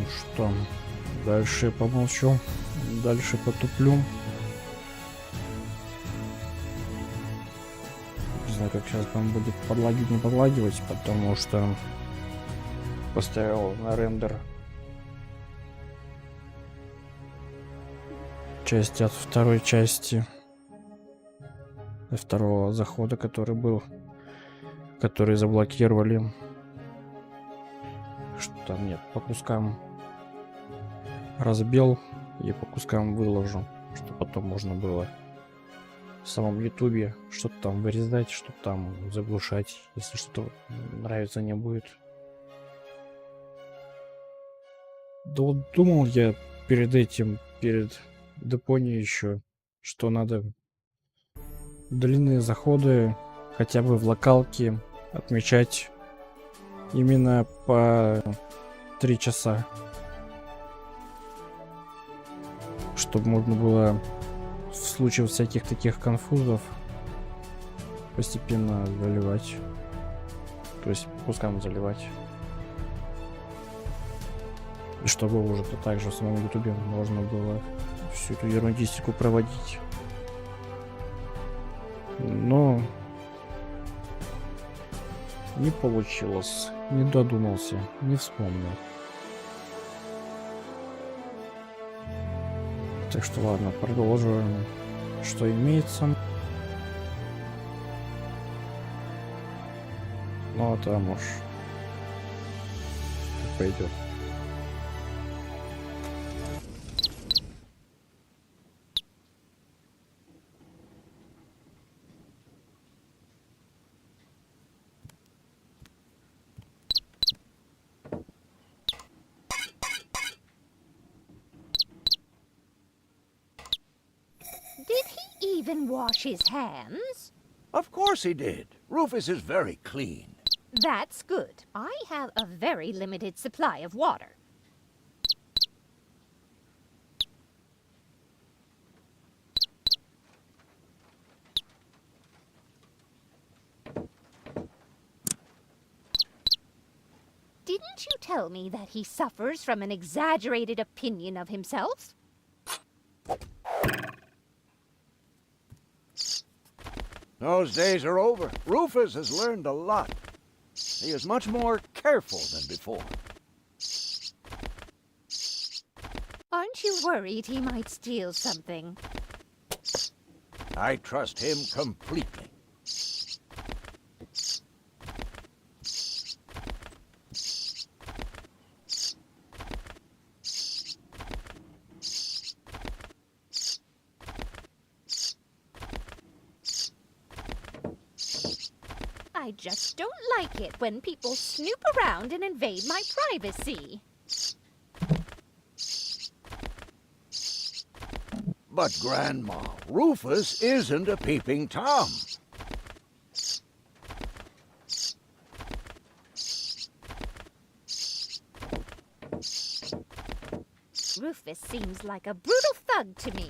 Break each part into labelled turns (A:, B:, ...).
A: что, дальше помолчу, дальше потуплю. Не знаю, как сейчас там будет подлагивать, не подлагивать, потому что поставил на рендер части от второй части, второго захода, который был, который заблокировали. Что там нет, по кускам разбил и по кускам выложу, чтобы потом можно было в самом ютубе что-то там вырезать, что-то там заглушать, если что-то нравится не будет. Да вот думал я перед этим, перед Deponia еще, что надо длинные заходы хотя бы в локалке отмечать именно по 3 часа, чтобы можно было в случае всяких таких конфузов постепенно заливать, то есть по кускам заливать, и чтобы уже также в самом ютубе можно было всю эту ерундистику проводить. Но не получилось, не додумался, не вспомнил. Так что ладно, продолжим, что имеется. Ну а там уж как пойдет.
B: Did he even wash his hands?
C: Of course he did. Rufus is very clean.
B: That's good. I have a very limited supply of water. Didn't you tell me that he suffers from an exaggerated opinion of himself?
C: Those days are over. Rufus has learned a lot. He is much more careful than before.
B: Aren't you worried he might steal something?
C: I trust him completely.
B: I just don't like it when people snoop around and invade my privacy.
C: But, Grandma, Rufus isn't a peeping Tom.
B: Rufus seems like a brutal thug to me.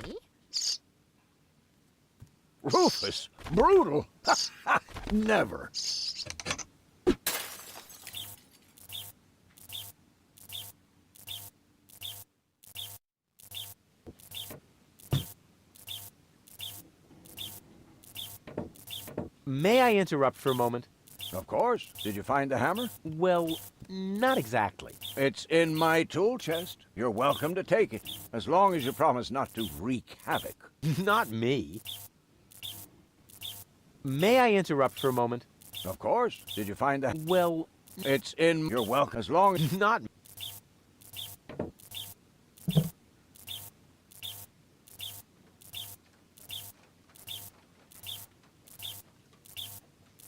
C: Rufus? Brutal? Never.
D: May I interrupt for a moment?
C: Of course. Did you find the hammer?
D: Well, not exactly.
C: It's in my tool chest. You're welcome to take it, as long as you promise not to wreak havoc.
D: Not me. May I interrupt for a moment?
C: Of course. Did you find the...
D: Well,
C: It's in... You're welcome, as long as...
D: not...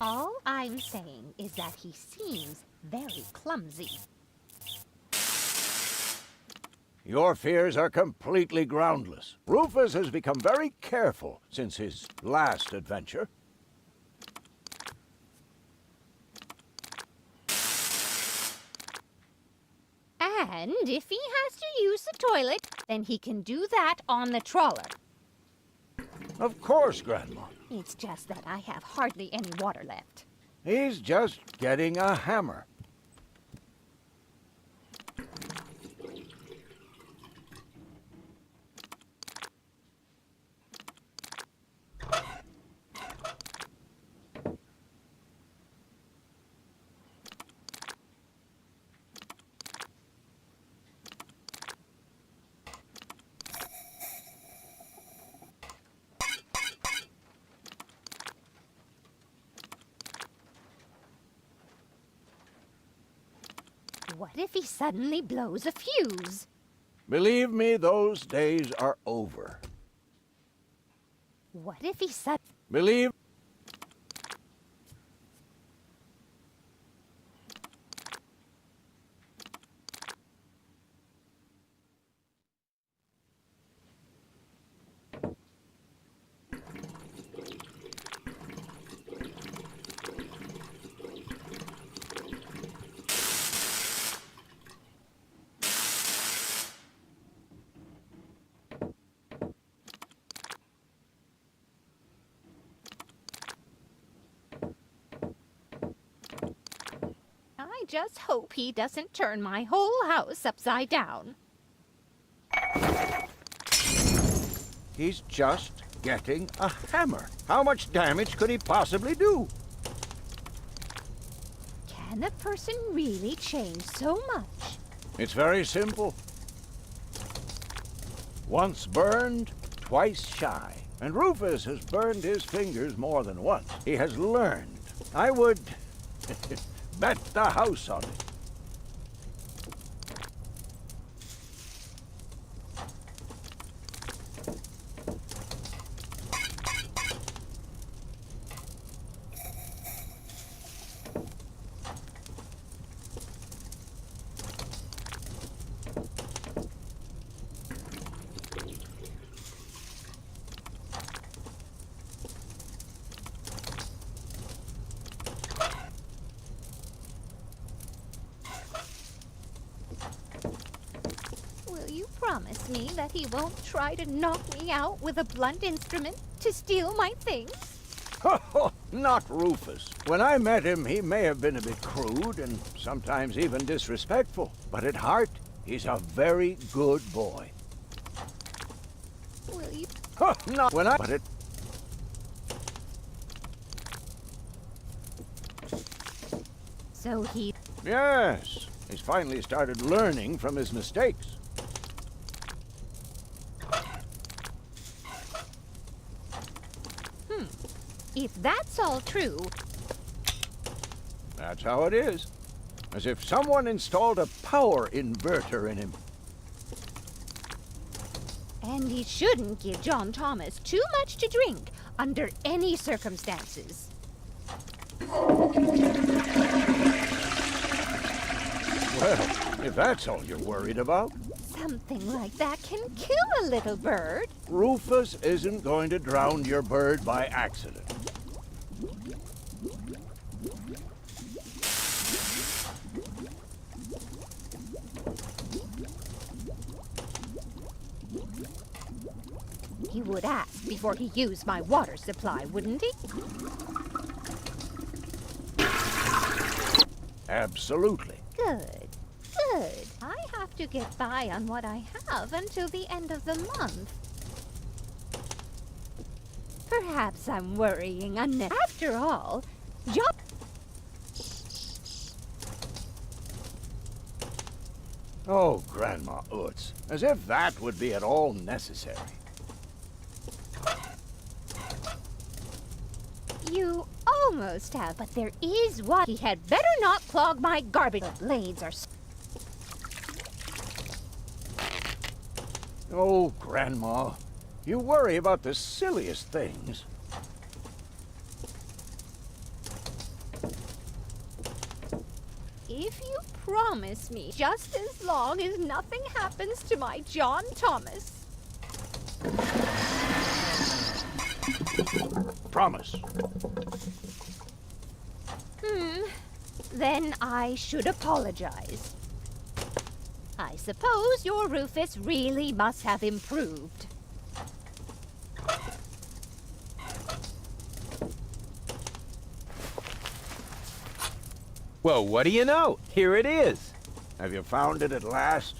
B: All I'm saying is that he seems very clumsy.
C: Your fears are completely groundless. Rufus has become very careful since his last adventure.
B: And if he has to use the toilet, then he can do that on the trawler.
C: Of course, Grandma.
B: It's just that I have hardly any water left.
C: He's just getting a hammer.
B: What if he suddenly blows a fuse?
C: Believe me, those days are over.
B: What if he
C: Believe...
B: I just hope he doesn't turn my whole house upside down.
C: He's just getting a hammer. How much damage could he possibly do?
B: Can a person really change so much?
C: It's very simple. Once burned, twice shy. And Rufus has burned his fingers more than once. He has learned. I would bet the house on it.
B: Will you promise me that he won't try to knock me out with a blunt instrument to steal my things?
C: Not Rufus. When I met him, he may have been a bit crude and sometimes even disrespectful. But at heart, he's a very good boy.
B: Will you?
C: Not when I... But it...
B: So he...
C: Yes. He's finally started learning from his mistakes.
B: If that's all true,
C: That's how it is. As if someone installed a power inverter in him.
B: and he shouldn't give John Thomas too much to drink under any circumstances.
C: Well, if that's all you're worried about,
B: Something like that can kill a little bird.
C: Rufus isn't going to drown your bird by accident.
B: He would ask before he used my water supply, wouldn't he?
C: Absolutely.
B: Good. Good. I have to get by on what I have until the end of the month. Perhaps I'm worrying unnecessarily. After all, John...
C: Oh, Grandma Utz, as if that would be at all necessary.
B: You almost have, but there is one. He had better not clog my garbage. The blades are...
C: Oh, Grandma, you worry about the silliest things.
B: If you promise me, just as long as nothing happens to my John Thomas.
C: Promise.
B: Then I should apologize. I suppose your Rufus really must have improved.
D: Well, what do you know? Here it is.
C: Have you found it at last?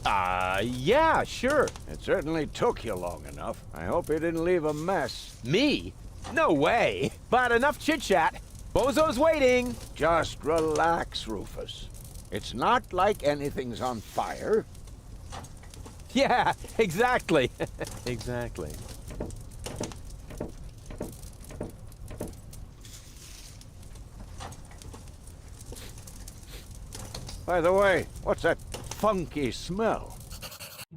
D: Yeah, sure.
C: It certainly took you long enough. I hope you didn't leave a mess.
D: Me? No way. But enough chit-chat. Bozo's waiting.
C: Just relax, Rufus. It's not like anything's on fire.
D: Yeah, exactly. Exactly.
C: By the way, what's that funky smell?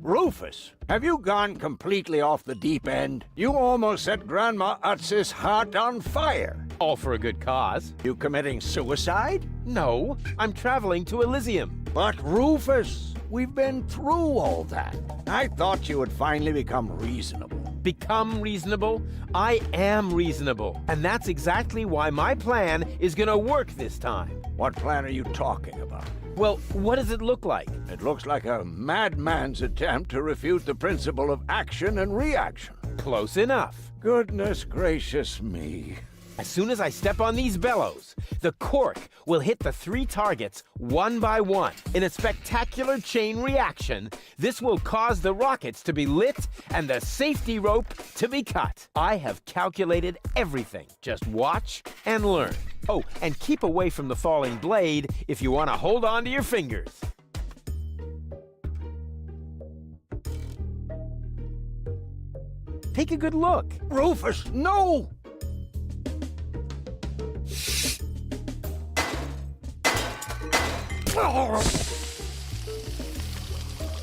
C: Rufus, have you gone completely off the deep end? You almost set Grandma Utz's heart on fire.
D: All for a good cause.
C: You committing suicide?
D: No, I'm traveling to Elysium.
C: But Rufus, we've been through all that. I thought you would finally become reasonable.
D: Become reasonable? I am reasonable. And that's exactly why my plan is gonna work this time.
C: What plan are you talking about?
D: Well, what does it look like?
C: It looks like a madman's attempt to refute the principle of action and reaction.
D: Close enough.
C: Goodness gracious me.
D: As soon as I step on these bellows, the cork will hit the 3 targets one by one. In a spectacular chain reaction, this will cause the rockets to be lit and the safety rope to be cut. I have calculated everything. Just watch and learn. Oh, and keep away from the falling blade if you want to hold on to your fingers. Take a good look.
C: Rufus, no!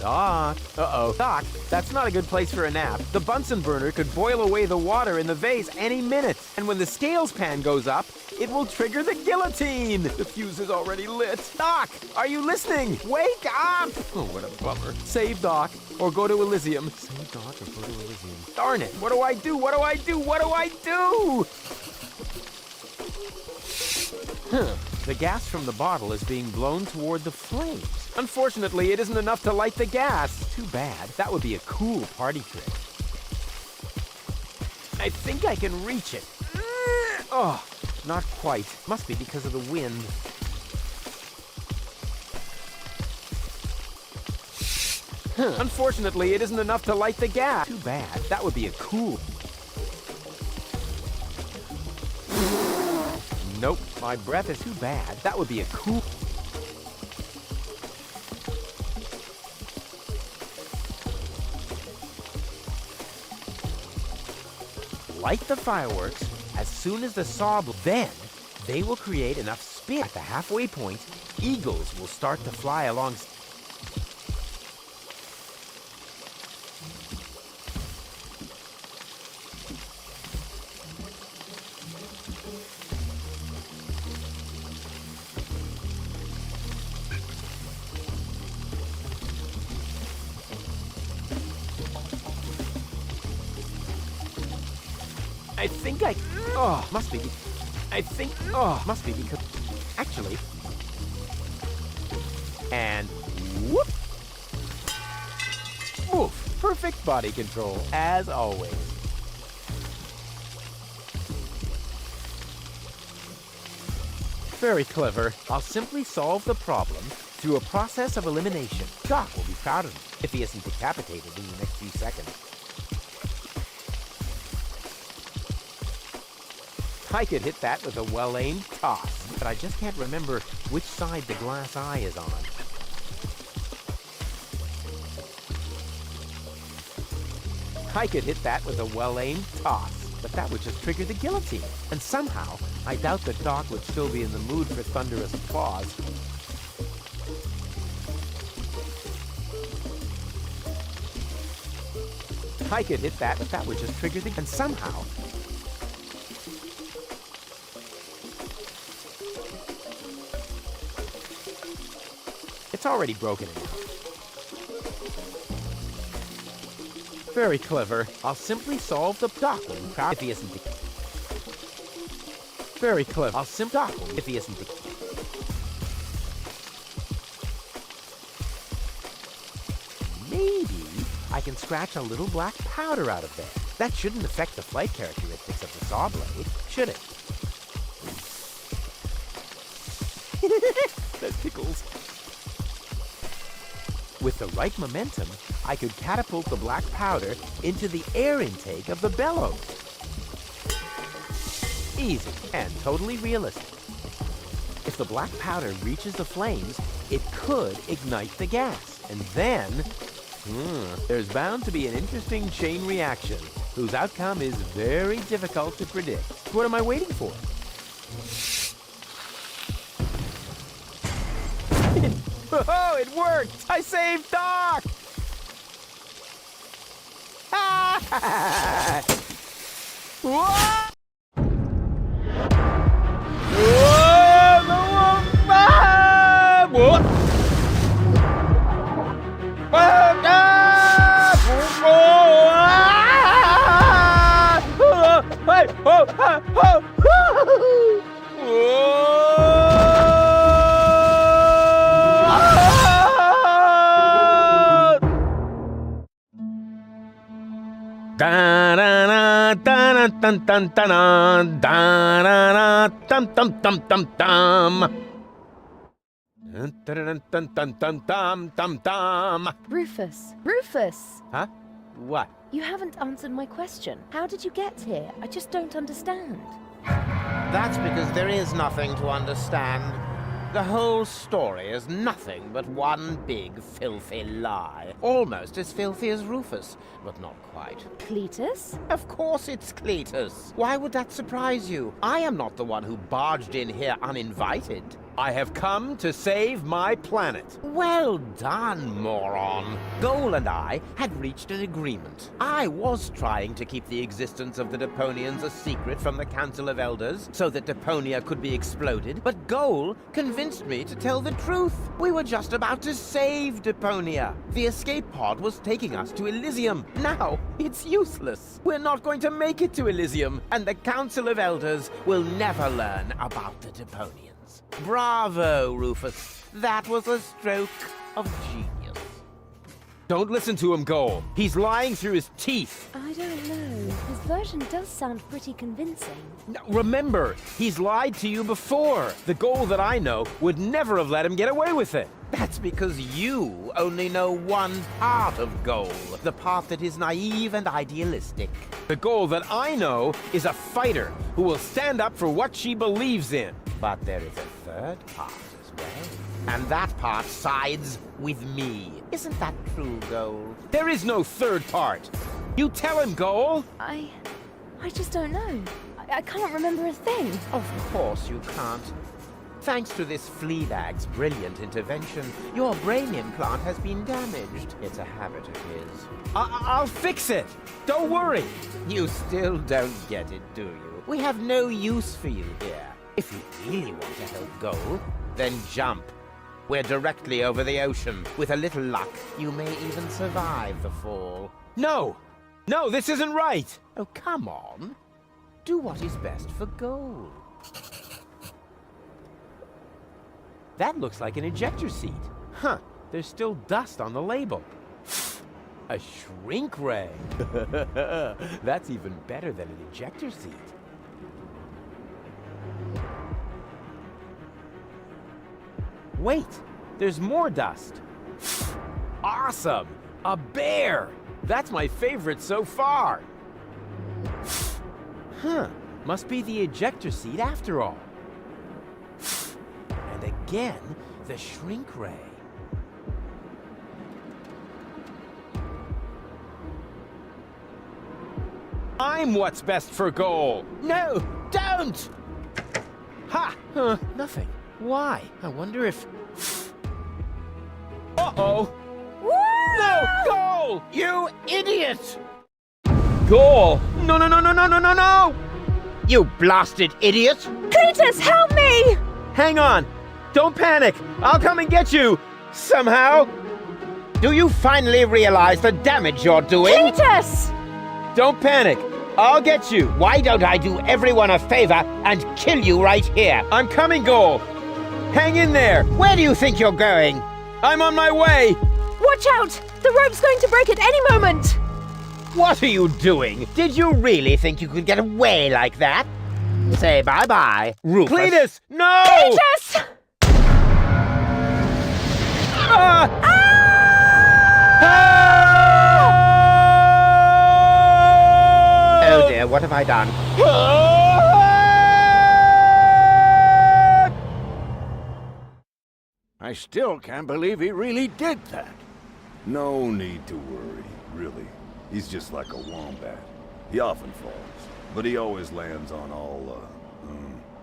D: Doc. Uh-oh. Doc, that's not a good place for a nap. The Bunsen burner could boil away the water in the vase any minute. And when the scales pan goes up, it will trigger the guillotine. The fuse is already lit. Doc, are you listening? Wake up! Oh, what a bummer. Save Doc, or go to Elysium. Save Doc, or go to Elysium. Darn it. What do I do? What do I do? What do I do? The gas from the bottle is being blown toward the flames. Unfortunately, it isn't enough to light the gas. Too bad. That would be a cool party trick. I think I can reach it. Oh, not quite. Must be because of the wind. Unfortunately, it isn't enough to light the gas. Too bad. That would be a cool... Nope, my breath is too bad. That would be a cool... Light the fireworks as soon as the saw... Then, they will create enough spin. At the halfway point, eagles will start to fly along... I think I... Oh, must be... I think... Oh, must be because... Actually... And... Whoop! Oof! Perfect body control, as always. Very clever. I'll simply solve the problem through a process of elimination. Doc will be proud of me if he isn't decapitated in the next few seconds. I could hit that with a well-aimed toss, but I just can't remember which side the glass eye is on. I could hit that with a well-aimed toss, but that would just trigger the guillotine. And somehow, I doubt that Doc would still be in the mood for thunderous applause. I could hit that, but that would just trigger the... And somehow... It's already broken enough. Very clever. I'll simply solve the Doc will be proud if he isn't... Very clever. I'll simply... Doc will if he isn't... Maybe I can scratch a little black powder out of there. That shouldn't affect the flight characteristics of the saw blade, should it? That tickles. With the right momentum, I could catapult the black powder into the air intake of the bellows. Easy and totally realistic. If the black powder reaches the flames, it could ignite the gas. And then, there's bound to be an interesting chain reaction, whose outcome is very difficult to predict. What am I waiting for? Oh, it worked! I saved Doc! Whoa!
E: Rufus! Rufus!
D: Huh? What?
E: You haven't answered my question. How did you get here? I just don't understand.
F: That's because there is nothing to understand. The whole story is nothing but one big, filthy lie. Almost as filthy as Rufus, but not quite.
E: Cletus?
F: Of course it's Cletus. Why would that surprise you? I am not the one who barged in here uninvited.
D: I have come to save my planet.
F: Well done, moron. Goal and I had reached an agreement. I was trying to keep the existence of the Deponians a secret from the Council of Elders so that Deponia could be exploded, but Goal convinced me to tell the truth. We were just about to save Deponia. The escape pod was taking us to Elysium. Now, it's useless. We're not going to make it to Elysium, and the Council of Elders will never learn about the Deponians. Bravo, Rufus. That was a stroke of genius.
D: Don't listen to him, Goal. He's lying through his teeth.
E: I don't know. His version does sound pretty convincing.
D: Now, remember, he's lied to you before. The Goal that I know would never have let him get away with it.
F: That's because you only know one part of Goal, the part that is naive and idealistic.
D: The Goal that I know is a fighter who will stand up for what she believes in.
F: But there is a third part as well. And that part sides with me. Isn't that true, Goal?
D: There is no third part. You tell him, Goal.
E: I just don't know. I can't remember a thing.
F: Of course you can't. Thanks to this Fleabag's brilliant intervention, your brain implant has been damaged. It's a habit of his.
D: I'll fix it. Don't worry.
F: You still don't get it, do you? We have no use for you here. If you really want to help Goal, then jump. We're directly over the ocean. With a little luck, you may even survive the fall.
D: No! No, this isn't right!
F: Oh, come on. Do what is best for Goal.
D: That looks like an ejector seat. Huh, there's still dust on the label. A shrink ray. That's even better than an ejector seat. Wait, there's more dust. Awesome! A bear! That's my favorite so far. Huh, must be the ejector seat after all. And again, the shrink ray. I'm what's best for Goal.
F: No, don't!
D: Ha! Nothing. Why? I wonder if... Uh-oh! No! Goal!
F: You idiot!
D: Goal! No, no, no, no, no, no, no, no!
F: You blasted idiot!
E: Cletus, help me!
D: Hang on! Don't panic! I'll come and get you! Somehow!
F: Do you finally realize the damage you're doing?
E: Cletus!
D: Don't panic! I'll get you!
F: Why don't I do everyone a favor and kill you right here?
D: I'm coming, Goal! Hang in there!
F: Where do you think you're going?
D: I'm on my way!
E: Watch out! The rope's going to break at any moment!
F: What are you doing? Did you really think you could get away like that? Say bye-bye, Rufus.
D: Cletus! No!
E: Cletus!
F: Oh dear, what have I done?
C: I still can't believe he really did that.
G: No need to worry, really. He's just like a wombat. He often falls, but he always lands on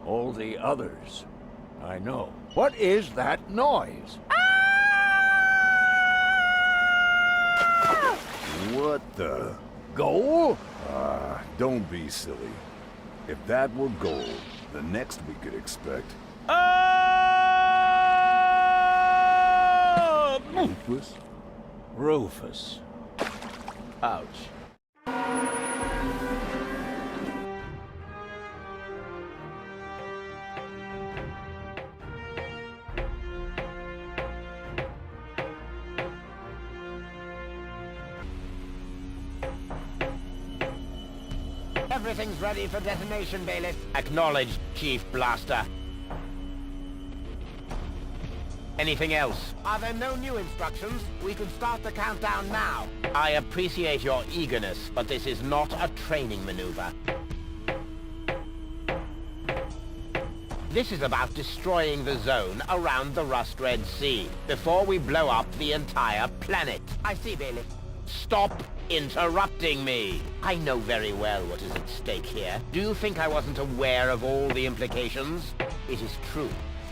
C: All the others. I know. What is that noise?
G: What the?
C: Gold?
G: Don't be silly. If that were gold, the next we could expect. Rufus?
C: Rufus.
D: Ouch.
F: Everything's ready for detonation, Bailiff. Acknowledged, Chief Blaster. Anything else? Are there no new instructions? We can start the countdown now. I appreciate your eagerness, but this is not a training maneuver. This is about destroying the zone around the Rust Red Sea before we blow up the entire planet. I see, Bailiff. Stop interrupting me. I know very well what is at stake here. Do you think I wasn't aware of all the implications? It is true.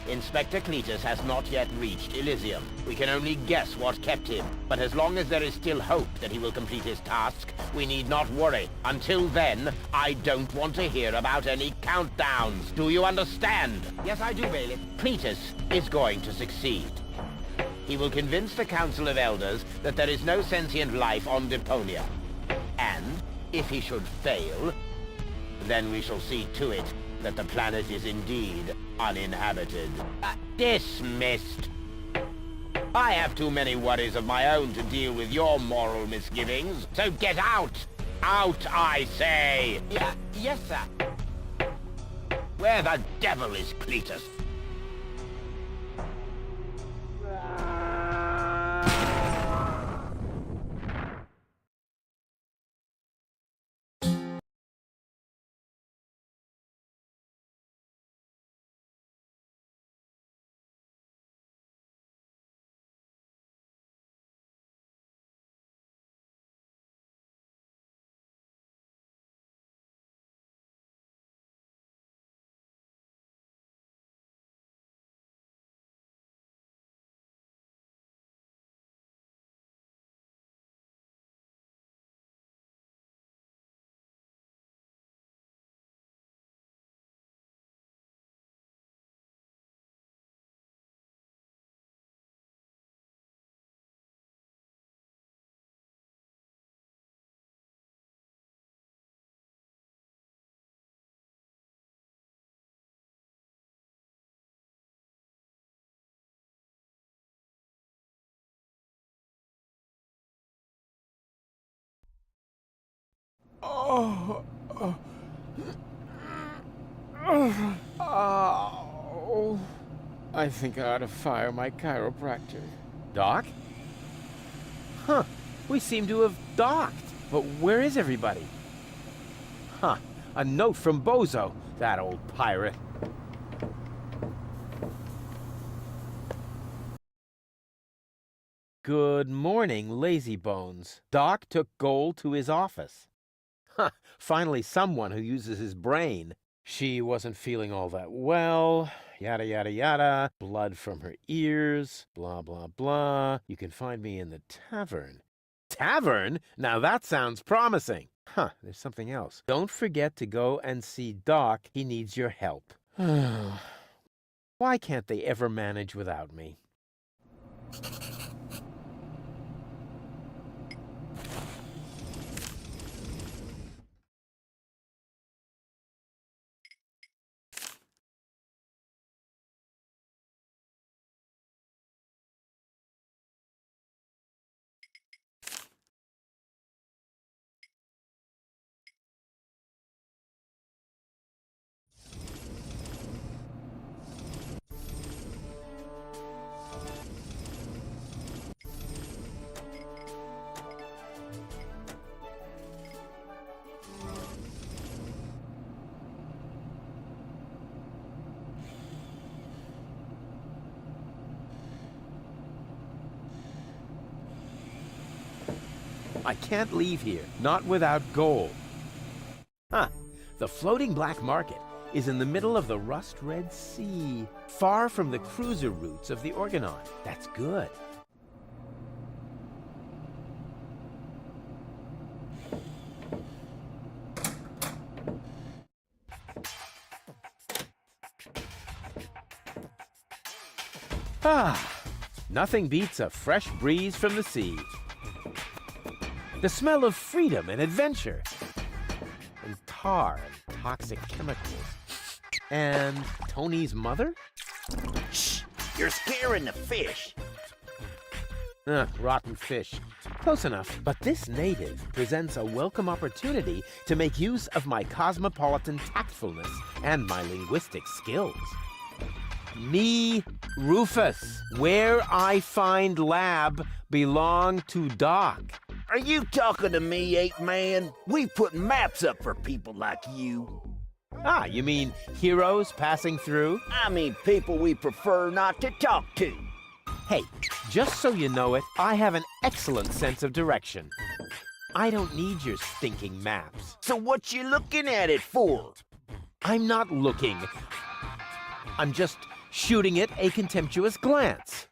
F: Inspector Cletus has not yet reached Elysium. We can only guess what kept him. But as long as there is still hope that he will complete his task, we need not worry. Until then, I don't want to hear about any countdowns. Do you understand? Yes, I do, Bailiff. Cletus is going to succeed. He will convince the Council of Elders that there is no sentient life on Deponia. And, if he should fail, then we shall see to it that the planet is indeed uninhabited. Dismissed. I have too many worries of my own to deal with your moral misgivings, so get out! Out, I say! Yes, sir. Where the devil is Cletus?
D: Oh. I think I ought to fire my chiropractor. Doc? Huh. We seem to have docked. But where is everybody? Huh. A note from Bozo, that old pirate. Good morning, lazy bones. Doc took Gold to his office. Huh, finally someone who uses his brain. She wasn't feeling all that well, yada yada yada, blood from her ears, blah blah blah. You can find me in the tavern. Tavern? Now that sounds promising. Huh, there's something else. Don't forget to go and see Doc. He needs your help. Why can't they ever manage without me? I can't leave here, not without gold. Huh. The floating black market is in the middle of the Rust Red Sea, far from the cruiser routes of the Organon. That's good. Ah, nothing beats a fresh breeze from the sea. The smell of freedom and adventure. And tar and toxic chemicals. And Tony's mother?
F: Shh! You're scaring the fish.
D: Rotten fish. Close enough. But this native presents a welcome opportunity to make use of my cosmopolitan tactfulness and my linguistic skills. Me, Rufus, where I find lab belong to Doc.
F: Are you talking to me, ape man? We put maps up for people like you.
D: Ah, you mean heroes passing through?
F: I mean people we prefer not to talk to.
D: Hey, just so you know it, I have an excellent sense of direction. I don't need your stinking maps.
F: So what you looking at it for?
D: I'm not looking. I'm just shooting it a contemptuous glance.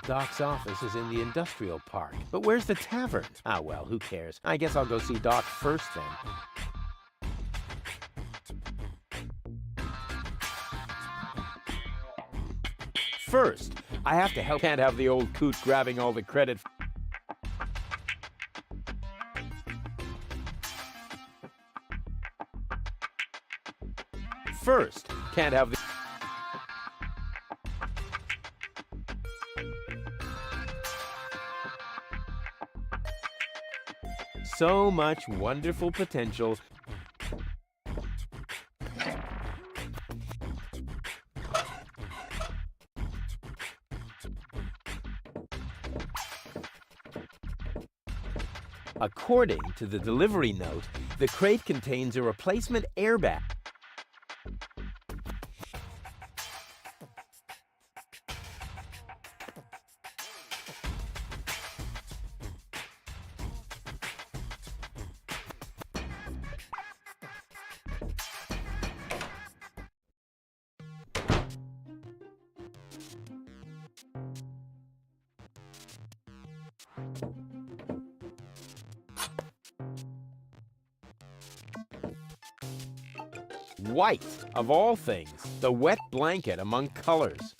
D: Doc's office is in the industrial park. But where's the tavern? Ah, well, who cares? I guess I'll go see Doc first then. First, I have to help. Can't have the old coot grabbing all the credit. First, can't have the. So much wonderful potential. According to the delivery note, the crate contains a replacement airbag. White, of all things, the wet blanket among colors.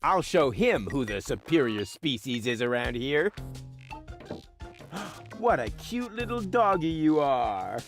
D: I'll show him who the superior species is around here. What a cute little doggy you are.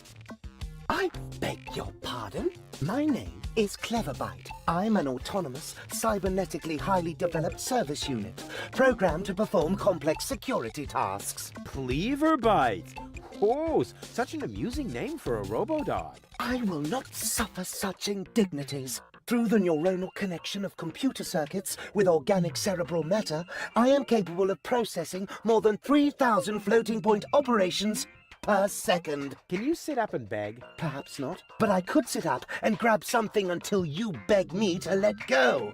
H: I beg your pardon? My name is Cleverbite. I'm an autonomous, cybernetically highly developed service unit, programmed to perform complex security tasks.
D: Cleverbite. Oh, such an amusing name for a robo-dog.
H: I will not suffer such indignities. Through the neuronal connection of computer circuits with organic cerebral matter, I am capable of processing more than 3,000 floating point operations per second.
D: Can you sit up and beg?
H: Perhaps not, but I could sit up and grab something until you beg me to let go.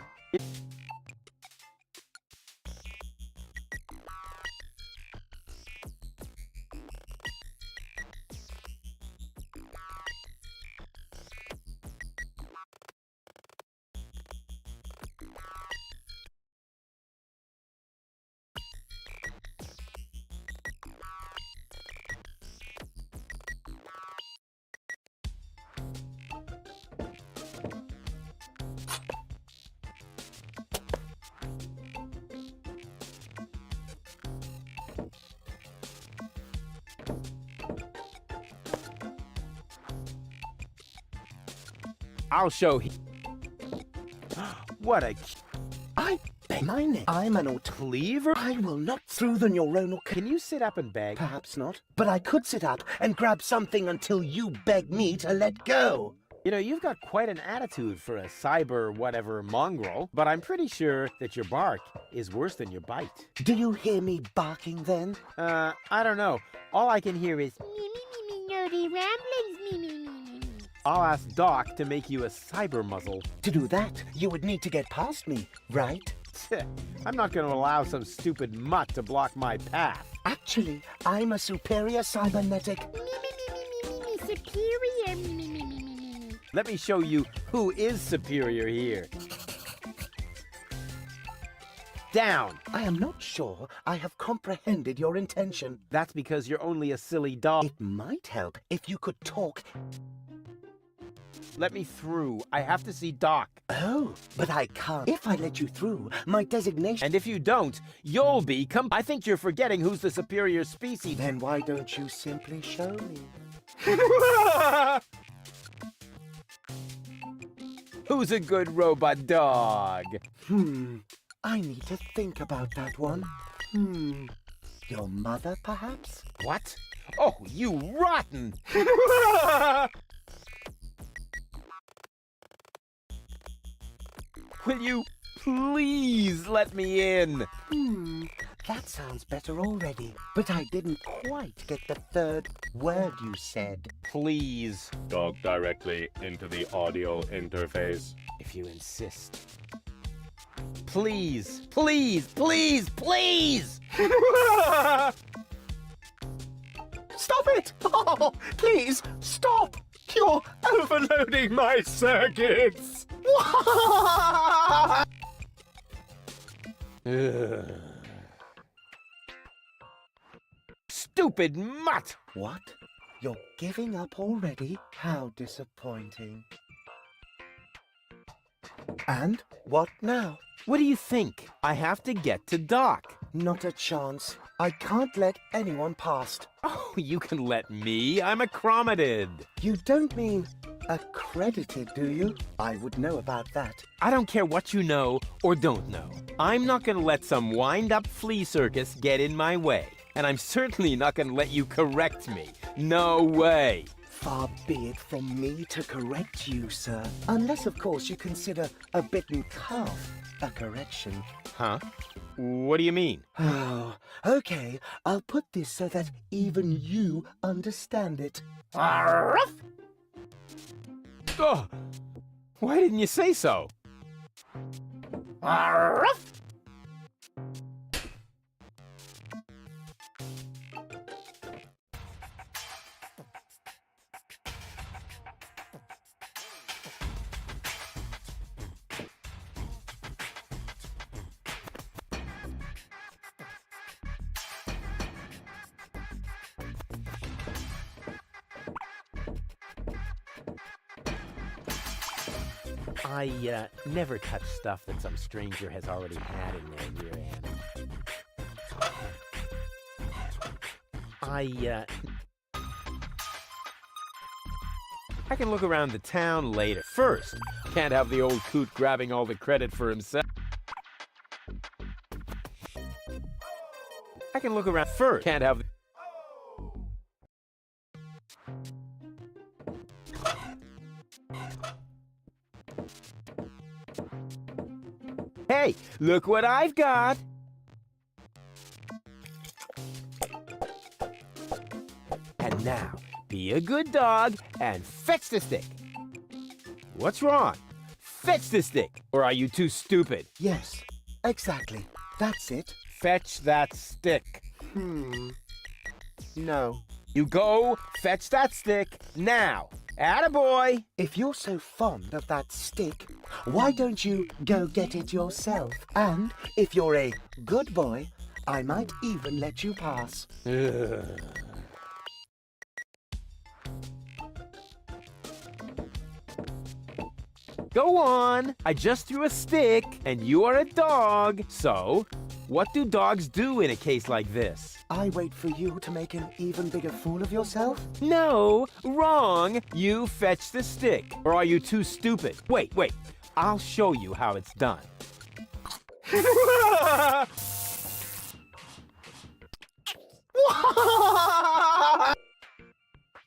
D: I'll show him. What a
H: I beg my name. I'm an
D: Cleaver.
H: I will not through the neuronal.
D: Can you sit up and beg?
H: Perhaps not, but I could sit up and grab something until you beg me to let go.
D: You know, you've got quite an attitude for a cyber whatever mongrel, but I'm pretty sure that your bark is worse than your bite.
H: Do you hear me barking then?
D: I don't know. All I can hear is
B: Me, me, me, me, nerdy ramblings, me, me, me, me.
D: I'll ask Doc to make you a cyber muzzle.
H: To do that, you would need to get past me, right?
D: I'm not going to allow some stupid mutt to block my path.
H: Actually, I'm a superior cybernetic.
B: Superior.
D: Let me show you who is superior here. Down.
H: I am not sure I have comprehended your intention.
D: That's because you're only a silly dog.
H: It might help if you could talk.
D: Let me through. I have to see Doc.
H: Oh, but I can't. If I let you through, my designation...
D: And if you don't, you'll be I think you're forgetting who's the superior species.
H: Then why don't you simply show me?
D: Who's a good robot dog?
H: I need to think about that one. Your mother, perhaps?
D: What? Oh, you rotten! Will you please let me in?
H: That sounds better already. But I didn't quite get the third word you said.
D: Please,
I: Talk directly into the audio interface.
D: if you insist. Please, please, please, please!
H: Stop it! Oh, please, stop! You're overloading my circuits!
D: Stupid mutt!
H: What? You're giving up already? How disappointing. And what now?
D: What do you think? I have to get to Doc.
H: Not a chance. I can't let anyone past.
D: Oh, you can let me. I'm accredited.
H: You don't mean accredited, do you? I would know about that.
D: I don't care what you know or don't know. I'm not going to let some wind-up flea circus get in my way. And I'm certainly not going to let you correct me. No way.
H: Far be it from me to correct you, sir. Unless, of course, you consider a bitten calf a correction.
D: Huh? What do you mean?
H: Oh, okay. I'll put this so that even you understand it. Arruff!
D: Oh, why didn't you say so?
H: Arruff!
D: I never touch stuff that some stranger has already had in their rear end. I can look around the town later. First, can't have the old coot grabbing all the credit for himself. I can look around first. Can't have. Hey, look what I've got! And now, be a good dog and fetch the stick. What's wrong? Fetch the stick, or are you too stupid?
H: Yes, exactly. That's it.
D: Fetch that stick.
H: No.
D: You go fetch that stick now. Attaboy!
H: If you're so fond of that stick, why don't you go get it yourself? And if you're a good boy, I might even let you pass.
D: Go on. I just threw a stick, and you are a dog. So, what do dogs do in a case like this?
H: I wait for you to make an even bigger fool of yourself?
D: No, wrong. You fetch the stick. Or are you too stupid? Wait. I'll show you how it's done.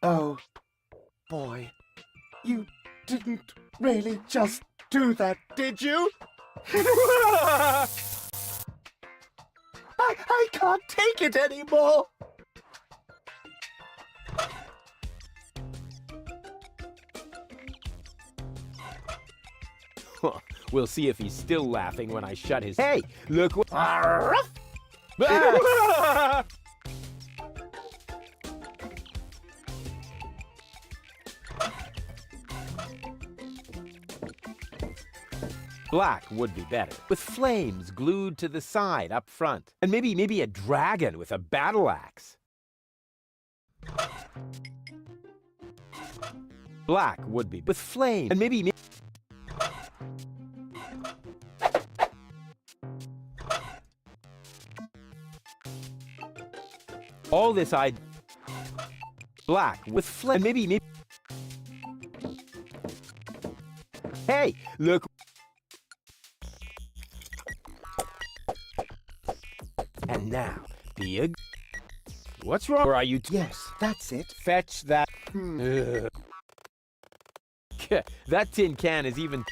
H: Oh, boy. You didn't really just do that, did you? I can't take it anymore.
D: We'll see if he's still laughing when I shut his... Hey, look what... Black would be better, with flames glued to the side up front. And maybe a dragon with a battle axe. Black would be, with flames, and maybe... All this black with flame, and maybe... Hey, look... And now, be a... What's wrong? Or are you...
H: Yes, that's it.
D: Fetch that... Ugh. That tin can is even...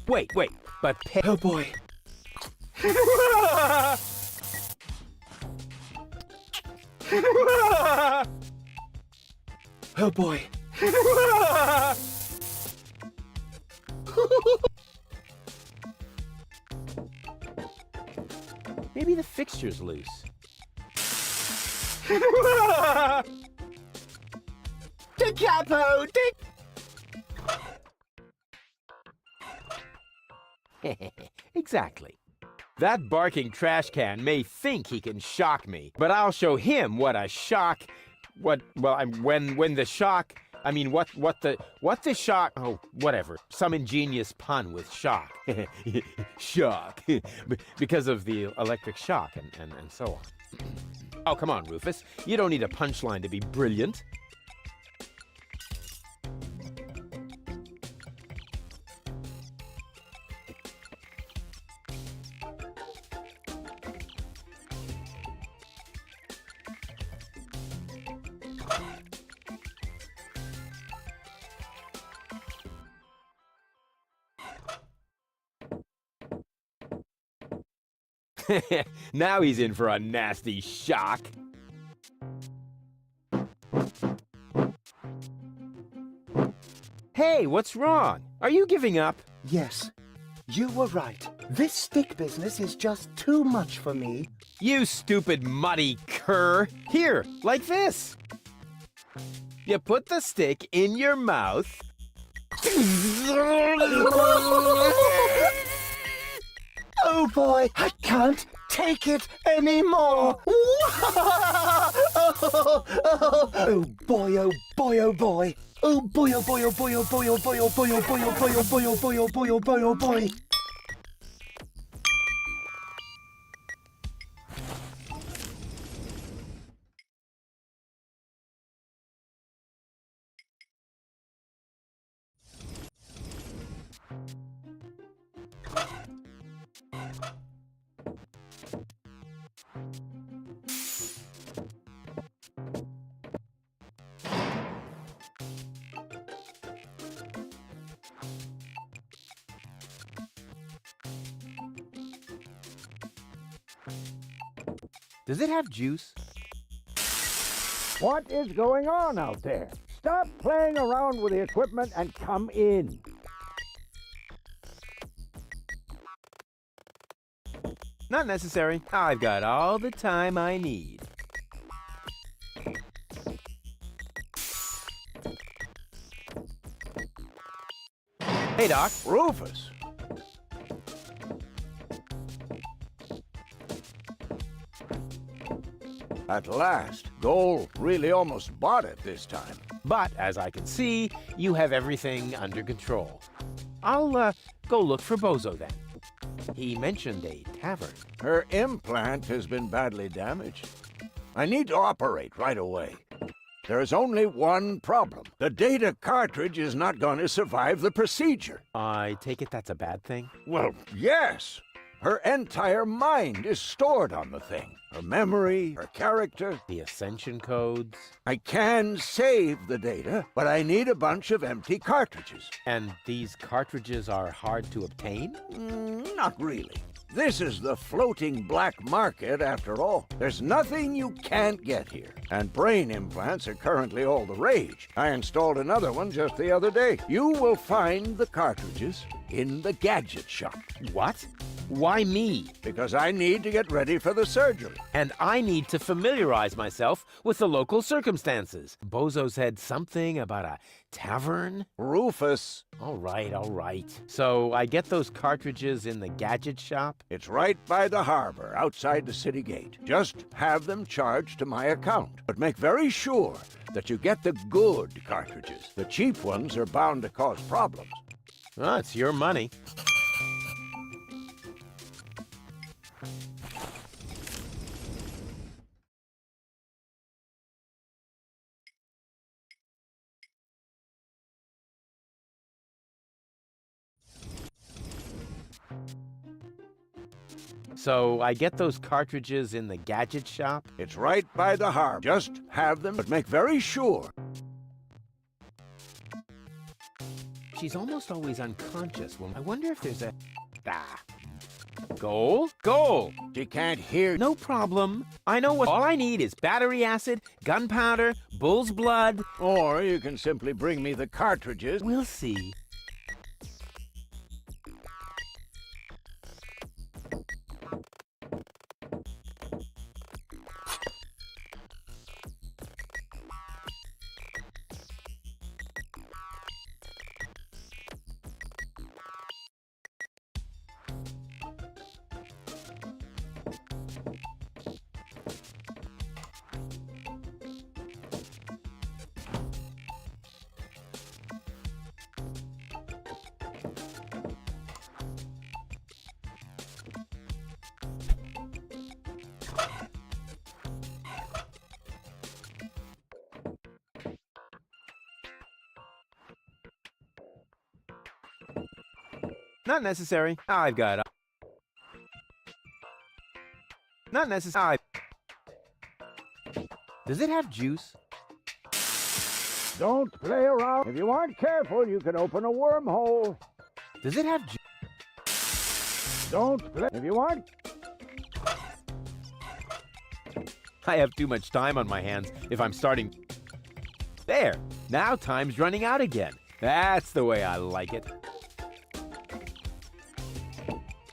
D: Wait, but pay...
H: Oh boy. Oh boy.
D: Maybe the fixture's loose.
H: Da capo!
D: Exactly. That barking trash can may think he can shock me, but I'll show him what a shock... when the shock... I mean, what the shock... Oh, whatever. Some ingenious pun with shock. Shock. Because of the electric shock and so on. Oh, come on, Rufus. You don't need a punchline to be brilliant. Now he's in for a nasty shock. Hey, what's wrong? Are you giving up?
H: Yes, you were right. This stick business is just too much for me.
D: You stupid muddy cur. Here, like this. You put the stick in your mouth.
H: Oh boy, I can't take it anymore. Oh boy, oh boy, oh boy. Oh boy, oh boy, oh boy, oh boy, oh boy, oh boy, oh boy, oh boy, oh boy, oh boy, oh boy, oh boy, oh boy.
D: Does it have juice?
C: What is going on out there? Stop playing around with the equipment and come in.
D: Not necessary. I've got all the time I need. Hey, Doc.
C: Rufus. At last, Goal really almost bought it this time.
D: But, as I can see, you have everything under control. I'll, go look for Bozo then. He mentioned a tavern.
C: Her implant has been badly damaged. I need to operate right away. There is only one problem. The data cartridge is not going to survive the procedure.
D: I take it that's a bad thing?
C: Well, yes. Her entire mind is stored on the thing. Her memory, her character.
D: The ascension codes.
C: I can save the data, but I need a bunch of empty cartridges.
D: And these cartridges are hard to obtain?
C: Not really. This is the floating black market after all. There's nothing you can't get here. And brain implants are currently all the rage. I installed another one just the other day. You will find the cartridges in the gadget shop.
D: What? Why me?
C: Because I need to get ready for the surgery.
D: And I need to familiarize myself with the local circumstances. Bozo said something about a tavern?
C: Rufus.
D: All right, all right. So I get those cartridges in the gadget shop?
C: It's right by the harbor, outside the city gate. Just have them charged to my account. But make very sure that you get the good cartridges. The cheap ones are bound to cause problems.
D: Well, it's your money. So I get those cartridges in the gadget shop?
C: It's right by the harbor. Just have them, but make very sure.
D: She's almost always unconscious. Well, I wonder if there's a... Goal? Goal!
C: She can't hear.
D: No problem. I know what... All I need is battery acid, gunpowder, bull's blood.
C: Or you can simply bring me the cartridges.
D: We'll see. Not necessary. I've got it. Not necessary. Does it have juice?
C: Don't play around. If you aren't careful, you can open a wormhole.
D: Does it have juice?
C: Don't play. If you aren't...
D: I have too much time on my hands if I'm starting... There! Now time's running out again. That's the way I like it.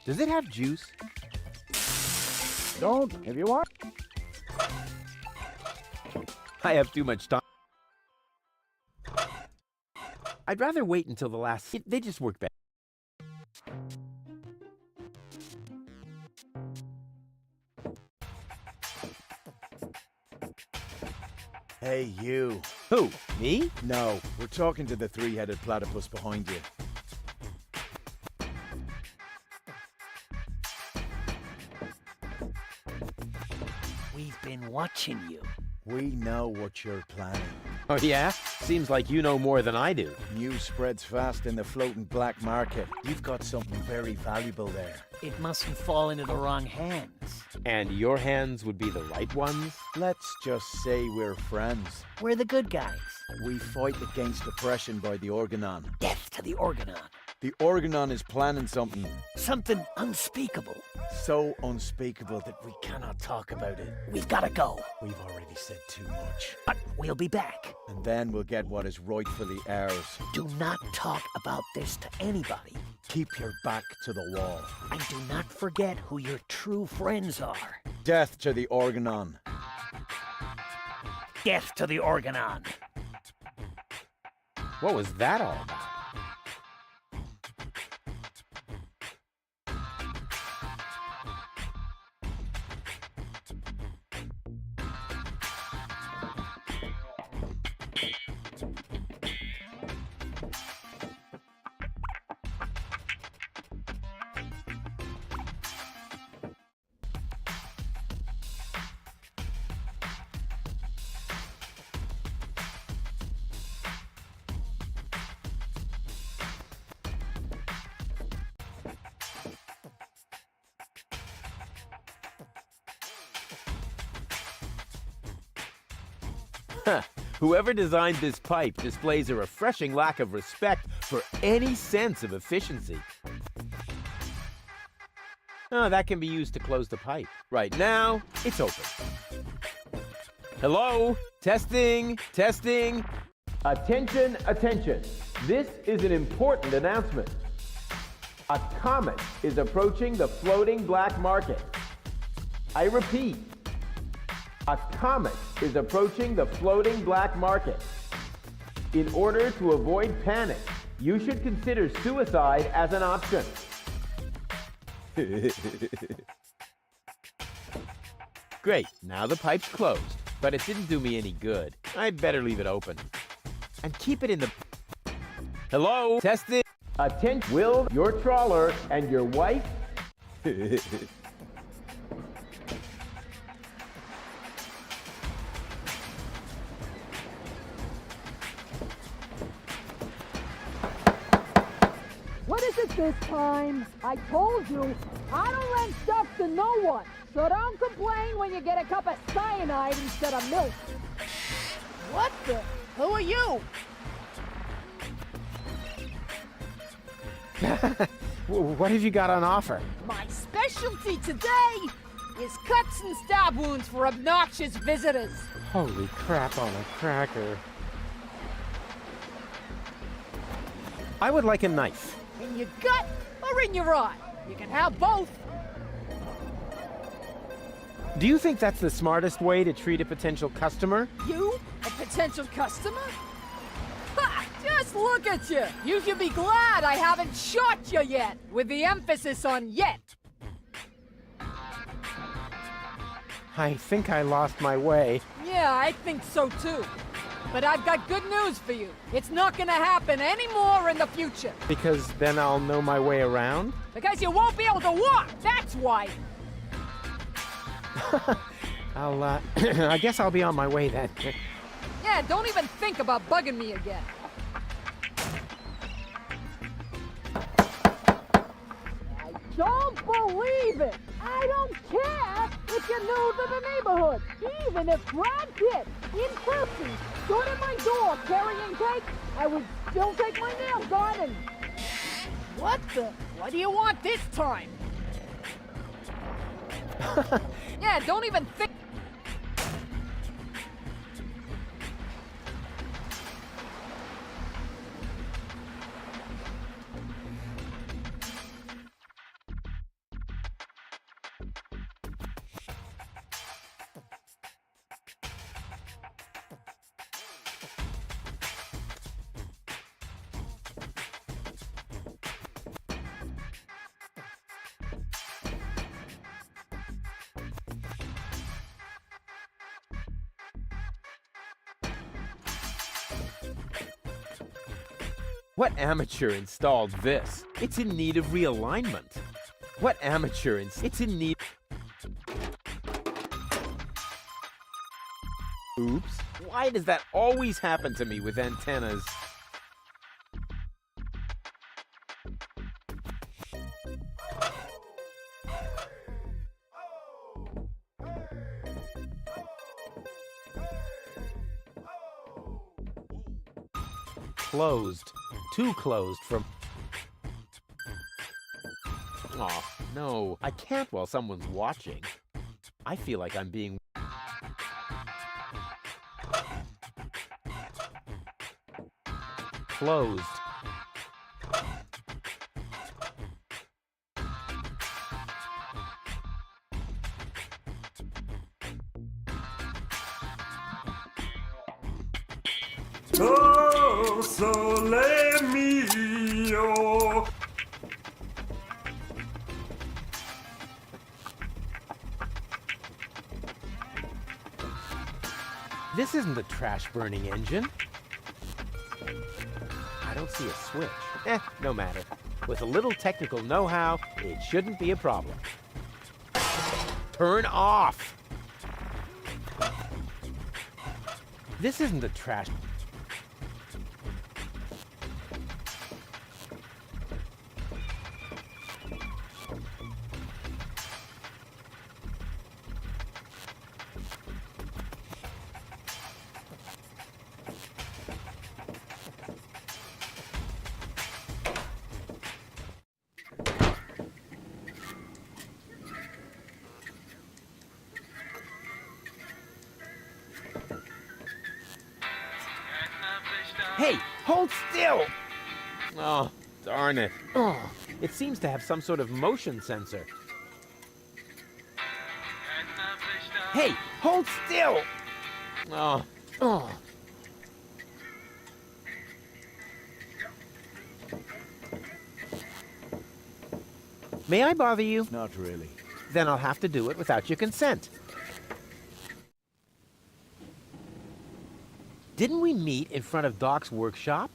D: Does it have juice?
C: Don't. If you want.
D: I have too much time. I'd rather wait until the last... They just work better.
J: Hey, you.
D: Who? Me?
J: No, we're talking to the three-headed platypus behind you.
H: We've been watching you.
J: We know what you're planning.
D: Oh, yeah? Seems like you know more than I do.
J: News spreads fast in the floating black market. You've got something very valuable there.
H: It mustn't fall into the wrong hands.
D: And your hands would be the right ones?
J: Let's just say we're friends.
H: We're the good guys.
J: We fight against oppression by the Organon.
H: Death to the Organon.
J: The Organon is planning something
H: Something unspeakable.
J: so unspeakable that we cannot talk about it.
H: We've got to go.
J: We've already said too much.
H: But we'll be back.
J: And then we'll get what is rightfully ours.
H: Do not talk about this to anybody.
J: Keep your back to the wall.
H: And do not forget who your true friends are.
J: Death to the Organon.
H: Death to the Organon.
D: What was that all about? Whoever designed this pipe displays a refreshing lack of respect for any sense of efficiency. Oh, that can be used to close the pipe. Right now, it's open. Hello? Testing, testing. Attention, attention. This is an important announcement. A comet is approaching the floating black market. I repeat, a comet is approaching the floating black market. In order to avoid panic, you should consider suicide as an option. Great, now the pipe's closed, but it didn't do me any good. I'd better leave it open. And keep it in the... Hello? Testing. Attention, Will, your trawler, and your wife...
K: What is it this time? I told you, I don't lend stuff to no one. So don't complain when you get a cup of cyanide instead of milk. What the? Who are you?
D: What have you got on offer?
K: My specialty today is cuts and stab wounds for obnoxious visitors.
A: Holy crap on a cracker.
D: I would like a knife.
K: In your gut or in your eye? You can have both.
D: Do you think that's the smartest way to treat a potential customer?
K: You? A potential customer? Ha! Just look at you! You should be glad I haven't shot you yet, with the emphasis on yet.
D: I think I lost my way.
K: Yeah, I think so too. But I've got good news for you. It's not gonna happen anymore in the future.
D: Because then I'll know my way around?
K: Because you won't be able to walk, that's why.
D: I guess I'll be on my way then.
K: Yeah, don't even think about bugging me again. I don't believe it! I don't care if you're new to the neighborhood. Even if Brad Pitt, in person, stood at my door carrying cake, I would still take my nails on and... What the? What do you want this time? Yeah, don't even think...
D: What amateur installed this? It's in need of realignment. What amateur it's in need... Oops. Why does that always happen to me with antennas? Closed. Too closed from... Aw, no. I can't while someone's watching. I feel like I'm being... Closed.
G: Oh, sole mio.
D: This isn't the trash-burning engine. I don't see a switch. No matter. With a little technical know-how, it shouldn't be a problem. Turn off! This isn't the trash... Hey, hold still! Oh, darn it. Oh, it seems to have some sort of motion sensor. Hey, hold still! Oh. May I bother you?
J: Not really.
D: Then I'll have to do it without your consent. Didn't we meet in front of Doc's workshop?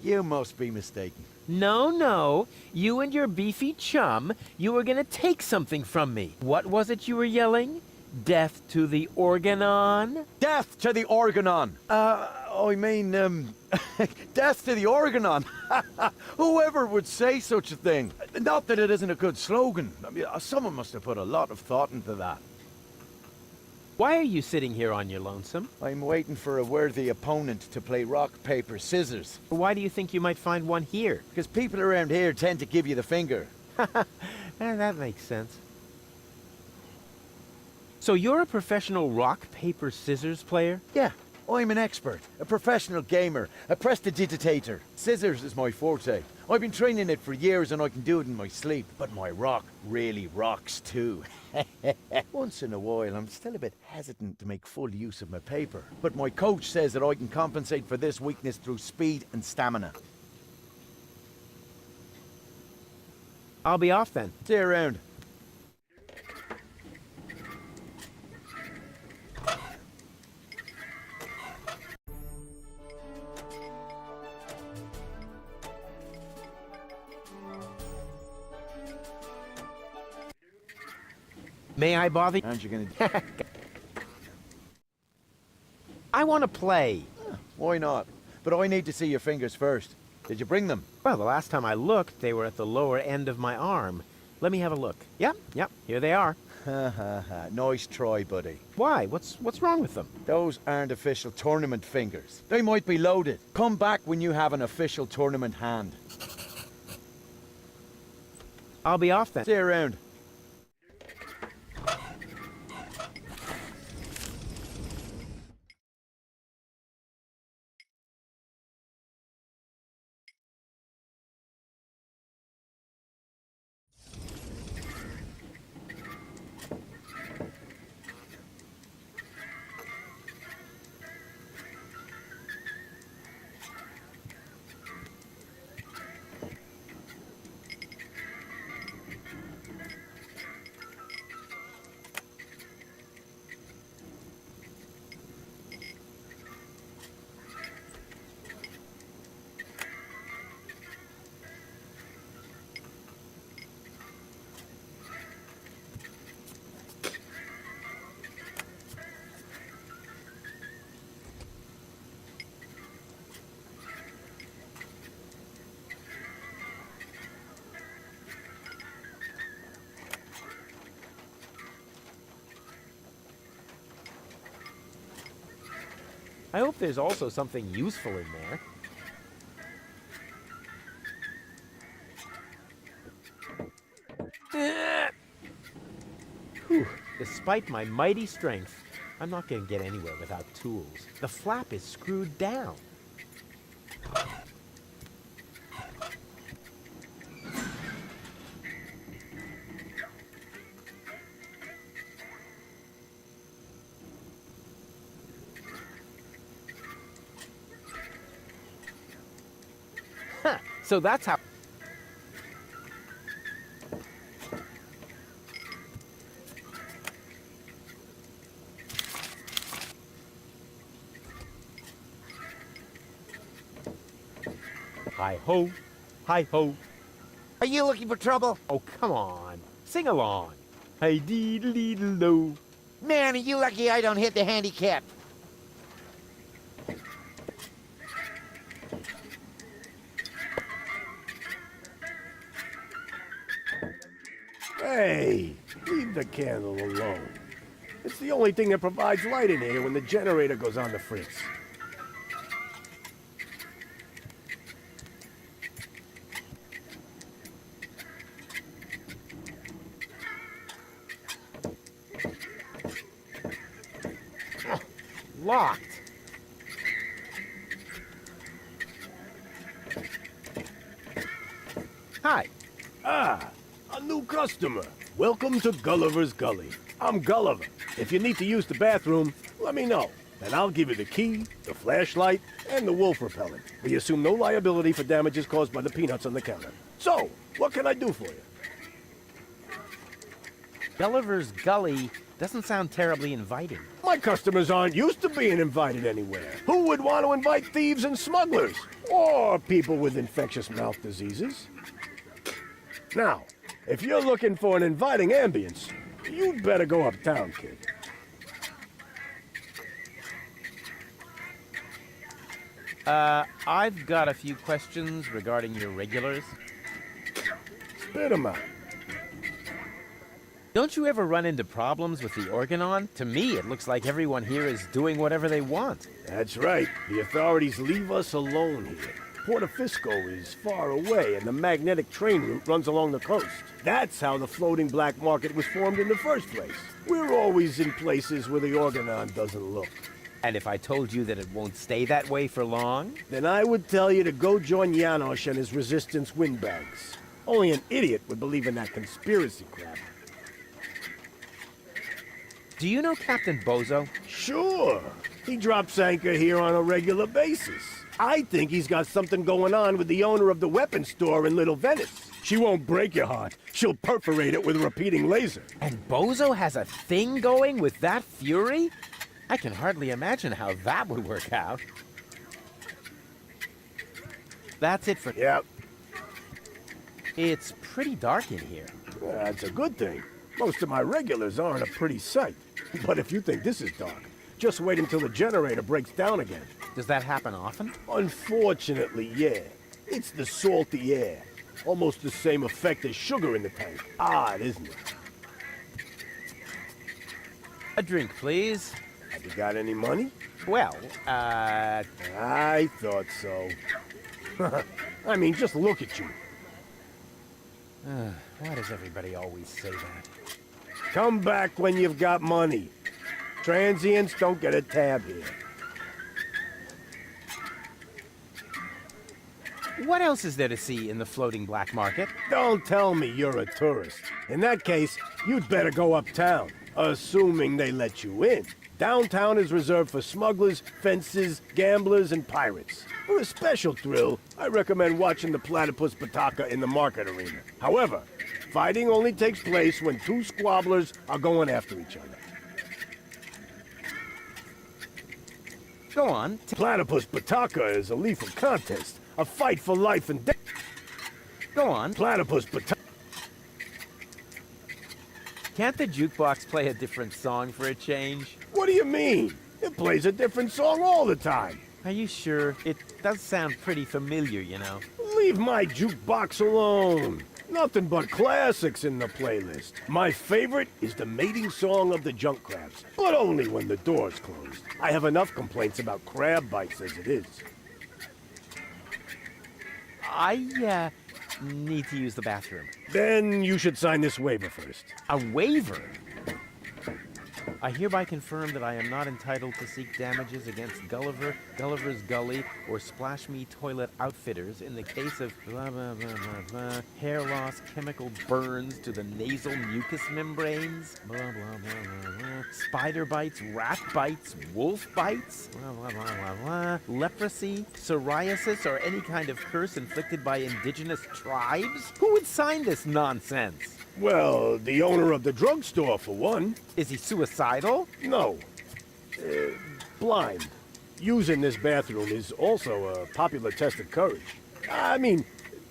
J: You must be mistaken.
D: No. You and your beefy chum, you were gonna take something from me. What was it you were yelling? Death to the Organon?
J: Death to the Organon! Death to the Organon! Whoever would say such a thing? Not that it isn't a good slogan. I mean, someone must have put a lot of thought into that.
D: Why are you sitting here on your lonesome?
J: I'm waiting for a worthy opponent to play rock, paper, scissors.
D: Why do you think you might find one here?
J: Because people around here tend to give you the finger.
D: That makes sense. So you're a professional rock, paper, scissors player?
J: Yeah, I'm an expert, a professional gamer, a prestidigitator. Scissors is my forte. I've been training it for years and I can do it in my sleep, but my rock really rocks too. Once in a while, I'm still a bit hesitant to make full use of my paper, but my coach says that I can compensate for this weakness through speed and stamina.
D: I'll be off then.
J: See you around.
D: May I bother you?
J: Aren't you gonna...
D: I want to play.
J: Why not? But I need to see your fingers first. Did you bring them?
D: Well, the last time I looked, they were at the lower end of my arm. Let me have a look. Yep, here they are.
J: Nice try, buddy.
D: Why? What's wrong with them?
J: Those aren't official tournament fingers. They might be loaded. Come back when you have an official tournament hand.
D: I'll be off then.
J: See you around.
D: I hope there's also something useful in there. Whew. Despite my mighty strength, I'm not going to get anywhere without tools. The flap is screwed down. So that's how... Hi-ho, hi-ho.
F: Are you looking for trouble?
D: Oh, come on. Sing along. Hi-dee-dee-dee-do.
F: Man, are you lucky I don't hit the handicap.
L: Hey, leave the candle alone. It's the only thing that provides light in here when the generator goes on the fritz.
D: Locked.
F: Hi.
L: Ah, a new customer. Welcome to Gulliver's Gully. I'm Gulliver. If you need to use the bathroom, let me know. Then I'll give you the key, the flashlight, and the wolf repellent. We assume no liability for damages caused by the peanuts on the counter. So, what can I do for you?
F: Gulliver's Gully doesn't sound terribly inviting.
L: My customers aren't used to being invited anywhere. Who would want to invite thieves and smugglers? Or people with infectious mouth diseases? Now, if you're looking for an inviting ambience, you'd better go uptown, kid.
F: I've got a few questions regarding your regulars.
L: Spit 'em out.
F: Don't you ever run into problems with the Organon? To me, it looks like everyone here is doing whatever they want.
L: That's right. The authorities leave us alone here. Porto Fisco is far away, and the magnetic train route runs along the coast. That's how the floating black market was formed in the first place. We're always in places where the Organon doesn't look.
F: And if I told you that it won't stay that way for long?
L: Then I would tell you to go join Janosch and his resistance windbags. Only an idiot would believe in that conspiracy crap.
F: Do you know Captain Bozo?
L: Sure. He drops anchor here on a regular basis. I think he's got something going on with the owner of the weapons store in Little Venice. She won't break your heart. She'll perforate it with a repeating laser.
F: And Bozo has a thing going with that fury? I can hardly imagine how that would work out. That's it for...
L: Yep.
F: It's pretty dark in here.
L: That's a good thing. Most of my regulars aren't a pretty sight. But if you think this is dark, just wait until the generator breaks down again.
F: Does that happen often?
L: Unfortunately, yeah. It's the salty air. Almost the same effect as sugar in the tank. Odd, isn't it?
F: A drink, please.
L: Have you got any money?
F: Well,
L: I thought so. I mean, just look at you.
F: Why does everybody always say that?
L: Come back when you've got money. Transients don't get a tab here.
F: What else is there to see in the floating black market?
L: Don't tell me you're a tourist. In that case, you'd better go uptown, assuming they let you in. Downtown is reserved for smugglers, fences, gamblers, and pirates. For a special thrill, I recommend watching the platypus Pataka in the market arena. However, fighting only takes place when two squabblers are going after each other.
F: Go on.
L: Platypus Pataka is a lethal contest, a fight for life and death.
F: Go on.
L: Platypus Pataka.
F: Can't the jukebox play a different song for a change?
L: What do you mean? It plays a different song all the time.
F: Are you sure? It does sound pretty familiar, you know.
L: Leave my jukebox alone. Nothing but classics in the playlist. My favorite is the mating song of the junk crabs, but only when the door's closed. I have enough complaints about crab bites as it is.
F: I need to use the bathroom.
L: Then you should sign this waiver first.
F: A waiver? I hereby confirm that I am not entitled to seek damages against Gulliver, Gulliver's Gully, or Splash Me Toilet Outfitters in the case of blah blah blah blah blah, hair loss, chemical burns to the nasal mucous membranes, blah blah blah blah blah, spider bites, rat bites, wolf bites, blah blah blah blah blah, leprosy, psoriasis, or any kind of curse inflicted by indigenous tribes? Who would sign this nonsense?
L: Well, the owner of the drugstore, for one.
F: Is he suicidal?
L: No. Blind. Using this bathroom is also a popular test of courage. I mean,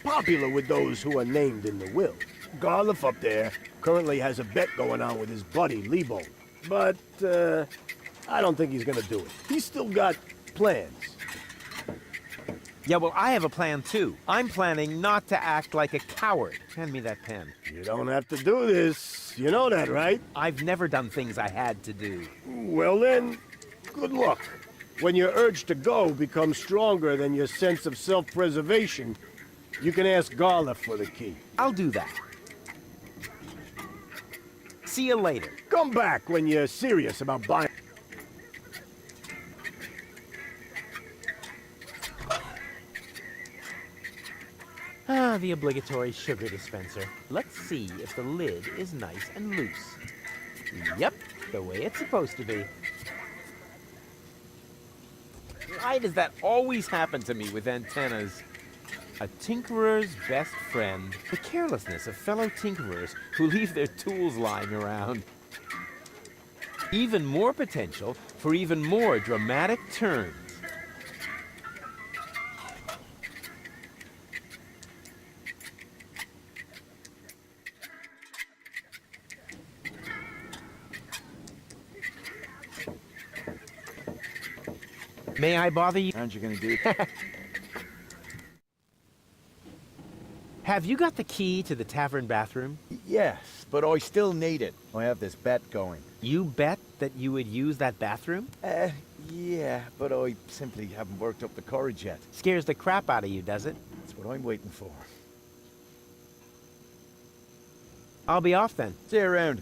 L: popular with those who are named in the will. Garliff up there currently has a bet going on with his buddy, Lebo. But, I don't think he's gonna do it. He's still got plans.
F: Yeah, well, I have a plan, too. I'm planning not to act like a coward. Hand me that pen.
L: You don't have to do this. You know that, right?
F: I've never done things I had to do.
L: Well then, good luck. When your urge to go becomes stronger than your sense of self-preservation, you can ask Garliff for the key.
F: I'll do that. See you later.
L: Come back when you're serious about buying.
F: Ah.
D: The obligatory sugar dispenser. Let's see if the lid is nice and loose. Yep, the way it's supposed to be. Why does that always happen to me with antennas? A tinkerer's best friend. The carelessness of fellow tinkerers who leave their tools lying around. Even more potential for even more dramatic turns. May I bother you?
J: Aren't you gonna do?
D: Have you got the key to the tavern bathroom?
J: Yes, but I still need it. I have this bet going.
D: You bet that you would use that bathroom?
J: Yeah, but I simply haven't worked up the courage yet.
D: Scares the crap out of you, does it?
J: That's what I'm waiting for.
D: I'll be off then.
J: See you around.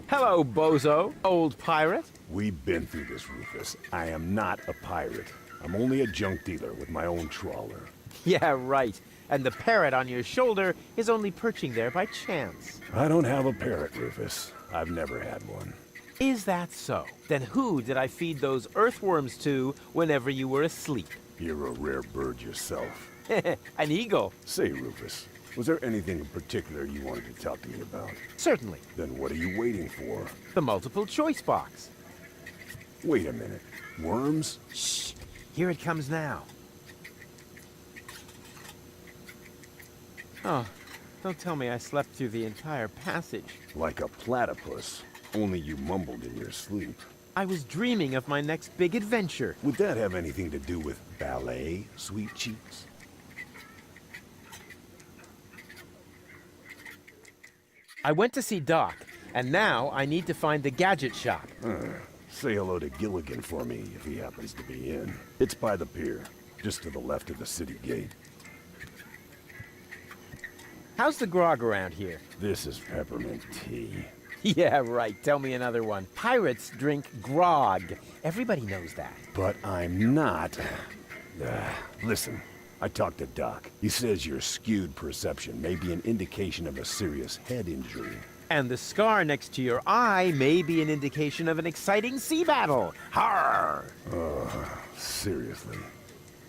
D: Hello, bozo, old pirate.
G: We've been through this, Rufus. I am not a pirate. I'm only a junk dealer with my own trawler.
D: Yeah, right. And the parrot on your shoulder is only perching there by chance.
G: I don't have a parrot, Rufus. I've never had one.
D: Is that so? Then who did I feed those earthworms to whenever you were asleep?
G: You're a rare bird yourself.
D: An eagle.
G: Say, Rufus, was there anything in particular you wanted to talk to me about?
D: Certainly.
G: Then what are you waiting for?
D: The multiple choice box.
G: Wait a minute. Worms?
D: Shh. Here it comes now. Oh, don't tell me I slept through the entire passage.
G: Like a platypus. Only you mumbled in your sleep.
D: I was dreaming of my next big adventure.
G: Would that have anything to do with ballet, sweet cheeks?
D: I went to see Doc, and now I need to find the gadget shop.
G: Say hello to Gilligan for me if he happens to be in. It's by the pier, just to the left of the city gate.
D: How's the grog around here?
G: This is peppermint tea.
D: Yeah, right. Tell me another one. Pirates drink grog. Everybody knows that.
G: But I'm not. Listen, I talked to Doc. He says your skewed perception may be an indication of a serious head injury.
D: And the scar next to your eye may be an indication of an exciting sea battle. Har!
G: Seriously.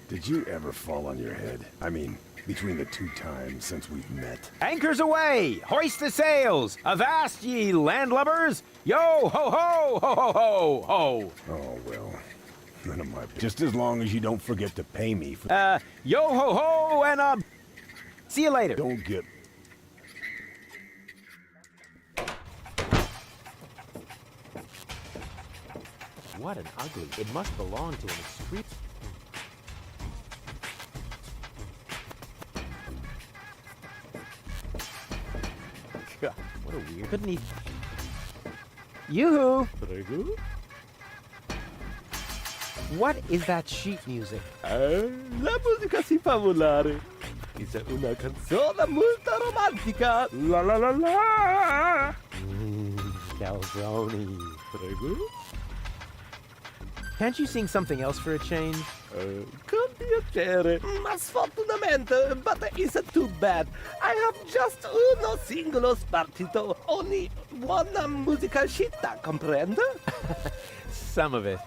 G: Did you ever fall on your head? I mean, between the 2 times since we've met.
D: Anchors away! Hoist the sails! Avast ye landlubbers! Yo ho ho ho ho ho ho!
G: Oh, well. None of my... Just as long as you don't forget to pay me for...
D: Yo ho ho and see you later.
G: Don't get...
D: What an ugly. It must belong to an extreme... God, what a weird... Couldn't he... Yoo-hoo! What is that sheet music?
M: La musica si fa volare. Dice una canzone molto romantica. La la la la.
D: Calzone.
M: Prego.
D: Can't you sing something else for a change?
M: Con piacere. Ma sfortunatamente, but isn't too bad. I have just uno singolo spartito. Only one musical scitta, comprende?
D: Some of it.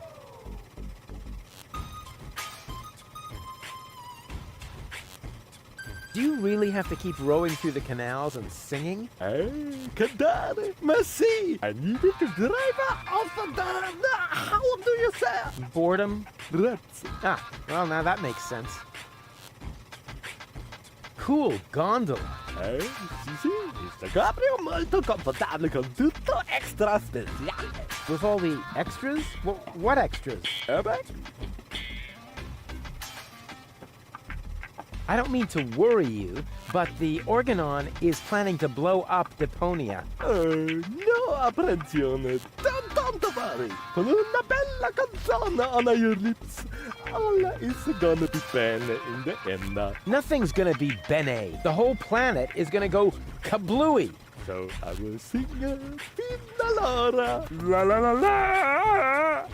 D: Do you really have to keep rowing through the canals and singing?
M: Cantare, ma sì. I needed to drive off the... How do you say?
D: Boredom?
M: Grazie.
D: Ah, well, now that makes sense. Cool gondola.
M: Sì, sì. Mr. Gabriel molto confortable con tutto extra speciale.
D: With all the extras? What extras? I don't mean to worry you, but the Organon is planning to blow up Deponia.
M: No apprensione. Don't worry. Con una bella canzone on your lips, all is gonna be bene in the end.
D: Nothing's gonna be bene. The whole planet is gonna go kablooey.
M: So I will sing Finalora. La la la la.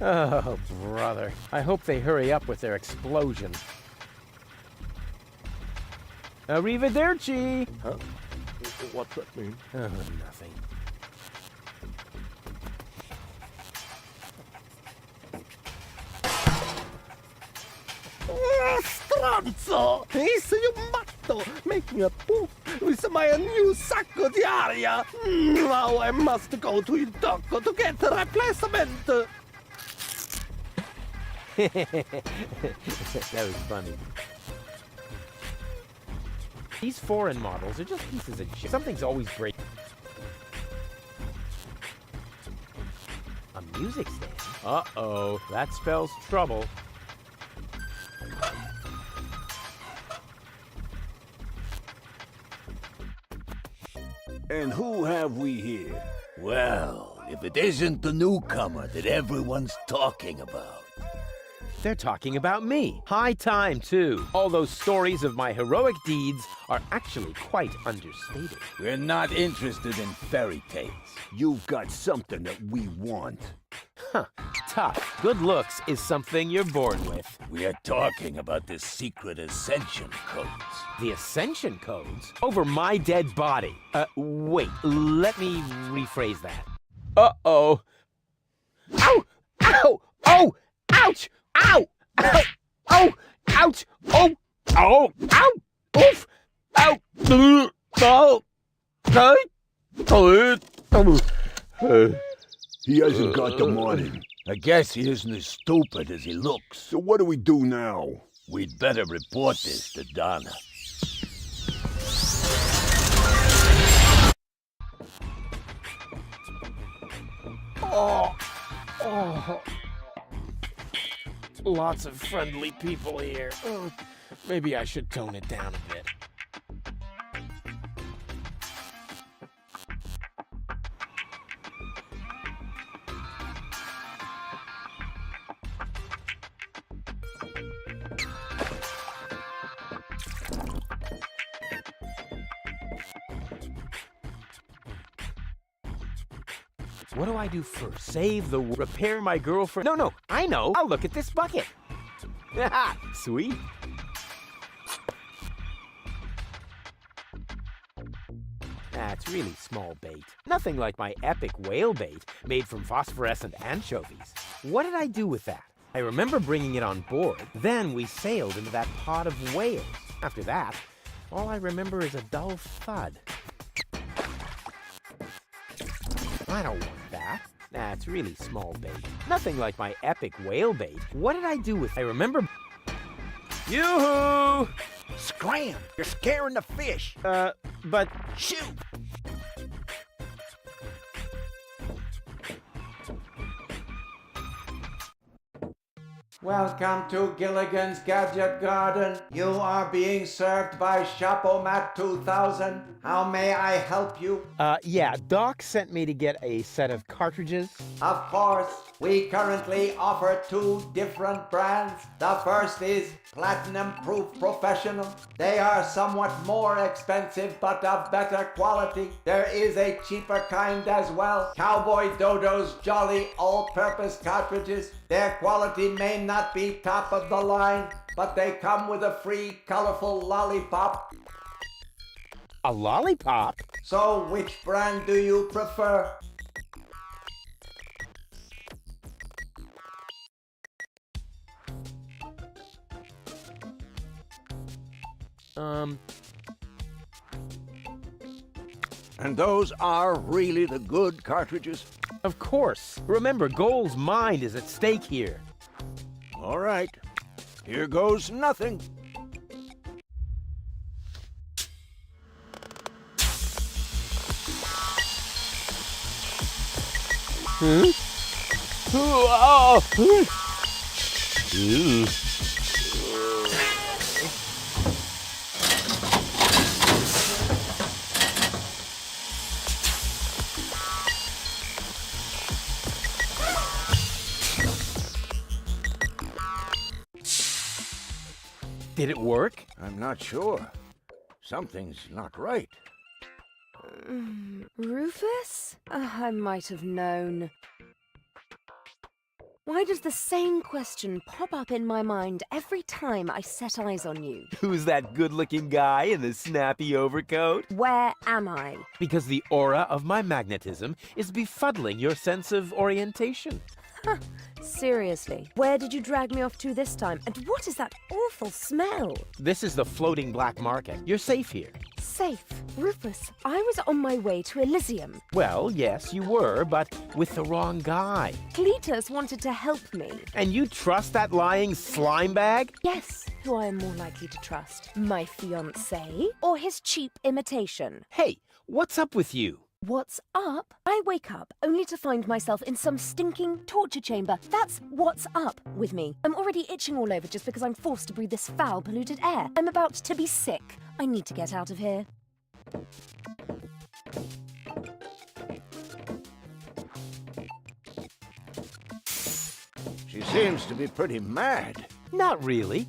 D: Oh, brother. I hope they hurry up with their explosion. Arrivederci!
M: Huh? What's that mean?
D: Oh, nothing.
M: Stronzo! Is you matto making a poof with my new sacco di aria? Now I must go to il docco to get a replacement.
D: That was funny. These foreign models are just pieces of shit. Something's always breaking. A music stand? Uh-oh, that spells trouble.
C: And who have we here? Well, if it isn't the newcomer that everyone's talking about.
D: They're talking about me. High time, too. All those stories of my heroic deeds are actually quite understated.
C: We're not interested in fairy tales. You've got something that we want.
D: Huh. Tough. Good looks is something you're born with.
C: We are talking about the secret ascension codes.
D: The ascension codes? Over my dead body. Wait. Let me rephrase that. Uh-oh. Ow! Ow! Oh! Ouch! Ow! Ow! Oh! Ouch! Oh! Oh! Ow! Oof! Ow! Oh!
G: He hasn't got the money.
C: I guess he isn't as stupid as he looks.
G: So what do we do now?
C: We'd better report this to Donna.
A: Oh. Oh. Lots of friendly people here. Maybe I should tone it down a bit.
D: What do I do first? Save the... Repair my girlfriend... No, I know. I'll look at this bucket. Sweet. That's really small bait. Nothing like my epic whale bait made from phosphorescent anchovies. What did I do with that? I remember bringing it on board. Then we sailed into that pod of whales. After that, all I remember is a dull thud. I don't want that. That's really small bait. Nothing like my epic whale bait. What did I do with... I remember... Yoo-hoo!
C: Scram! You're scaring the fish!
D: But...
C: Shoot! Welcome to Gilligan's Gadget Garden. You are being served by Shopomat 2000. How may I help you?
D: Yeah, Doc sent me to get a set of cartridges.
C: Of course, we currently offer 2 different brands. The first is Platinum Proof Professional. They are somewhat more expensive but of better quality. There is a cheaper kind as well. Cowboy Dodo's Jolly All-Purpose Cartridges. Their quality may not be top of the line, but they come with a free colorful lollipop.
D: A lollipop?
C: So which brand do you prefer? And those are really the good cartridges?
D: Of course. Remember, Goal's mind is at stake here.
C: All right. Here goes nothing.
D: Huh? Oh! Did it work?
C: I'm not sure. Something's not right.
E: Rufus? I might have known. Why does the same question pop up in my mind every time I set eyes on you?
D: Who's that good-looking guy in the snappy overcoat?
E: Where am I?
D: Because the aura of my magnetism is befuddling your sense of orientation.
E: Seriously, where did you drag me off to this time? And what is that awful smell?
D: This is the floating black market. You're safe here.
E: Safe. Rufus, I was on my way to Elysium.
D: Well, yes, you were, but with the wrong guy.
E: Cletus wanted to help me.
D: And you trust that lying slime bag?
E: Yes, who I am more likely to trust? My fiancé or his cheap imitation?
D: Hey, what's up with you?
E: What's up? I wake up only to find myself in some stinking torture chamber. That's what's up with me. I'm already itching all over just because I'm forced to breathe this foul, polluted air. I'm about to be sick. I need to get out of here.
C: She seems to be pretty mad.
D: Not really.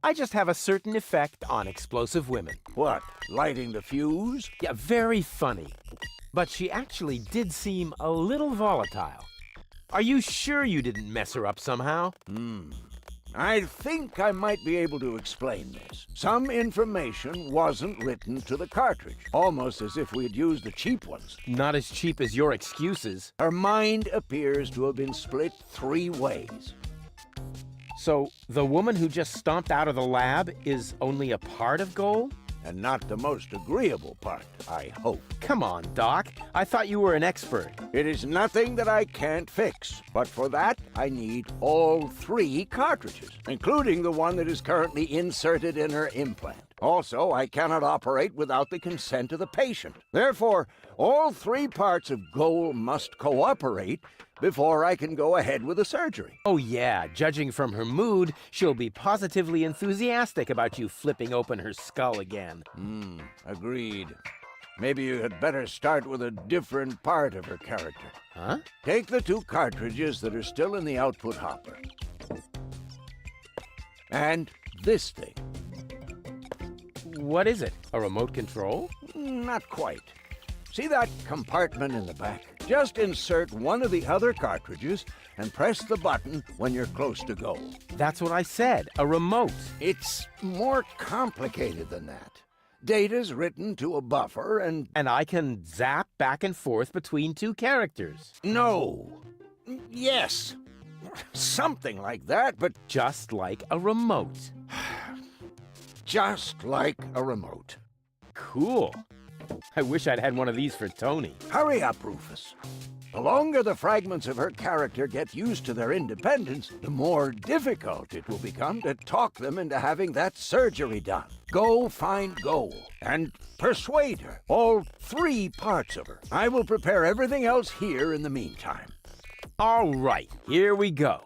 D: I just have a certain effect on explosive women.
C: What, lighting the fuse?
D: Yeah, very funny. But she actually did seem a little volatile. Are you sure you didn't mess her up somehow?
C: I think I might be able to explain this. Some information wasn't written to the cartridge, almost as if we'd used the cheap ones.
D: Not as cheap as your excuses.
C: Her mind appears to have been split 3 ways.
D: So, the woman who just stomped out of the lab is only a part of Goal?
C: And not the most agreeable part, I hope.
D: Come on, Doc. I thought you were an expert.
C: It is nothing that I can't fix, but for that, I need all 3 cartridges, including the one that is currently inserted in her implant. Also, I cannot operate without the consent of the patient. Therefore, all 3 parts of Goal must cooperate before I can go ahead with the surgery.
D: Oh yeah, judging from her mood, she'll be positively enthusiastic about you flipping open her skull again.
C: Agreed. Maybe you had better start with a different part of her character.
D: Huh?
C: Take the 2 cartridges that are still in the output hopper. And this thing.
D: What is it? A remote control?
C: Not quite. See that compartment in the back? Just insert one of the other cartridges and press the button when you're close to Goal.
D: That's what I said, a remote.
C: It's more complicated than that. Data's written to a buffer and...
D: And I can zap back and forth between 2 characters.
C: No. Yes. Something like that, but...
D: Just like a remote.
C: Just like a remote.
D: Cool. I wish I'd had one of these for Tony.
C: Hurry up, Rufus. The longer the fragments of her character get used to their independence, the more difficult it will become to talk them into having that surgery done. Go find Goal and persuade her. All 3 parts of her. I will prepare everything else here in the meantime.
D: All right, here we go.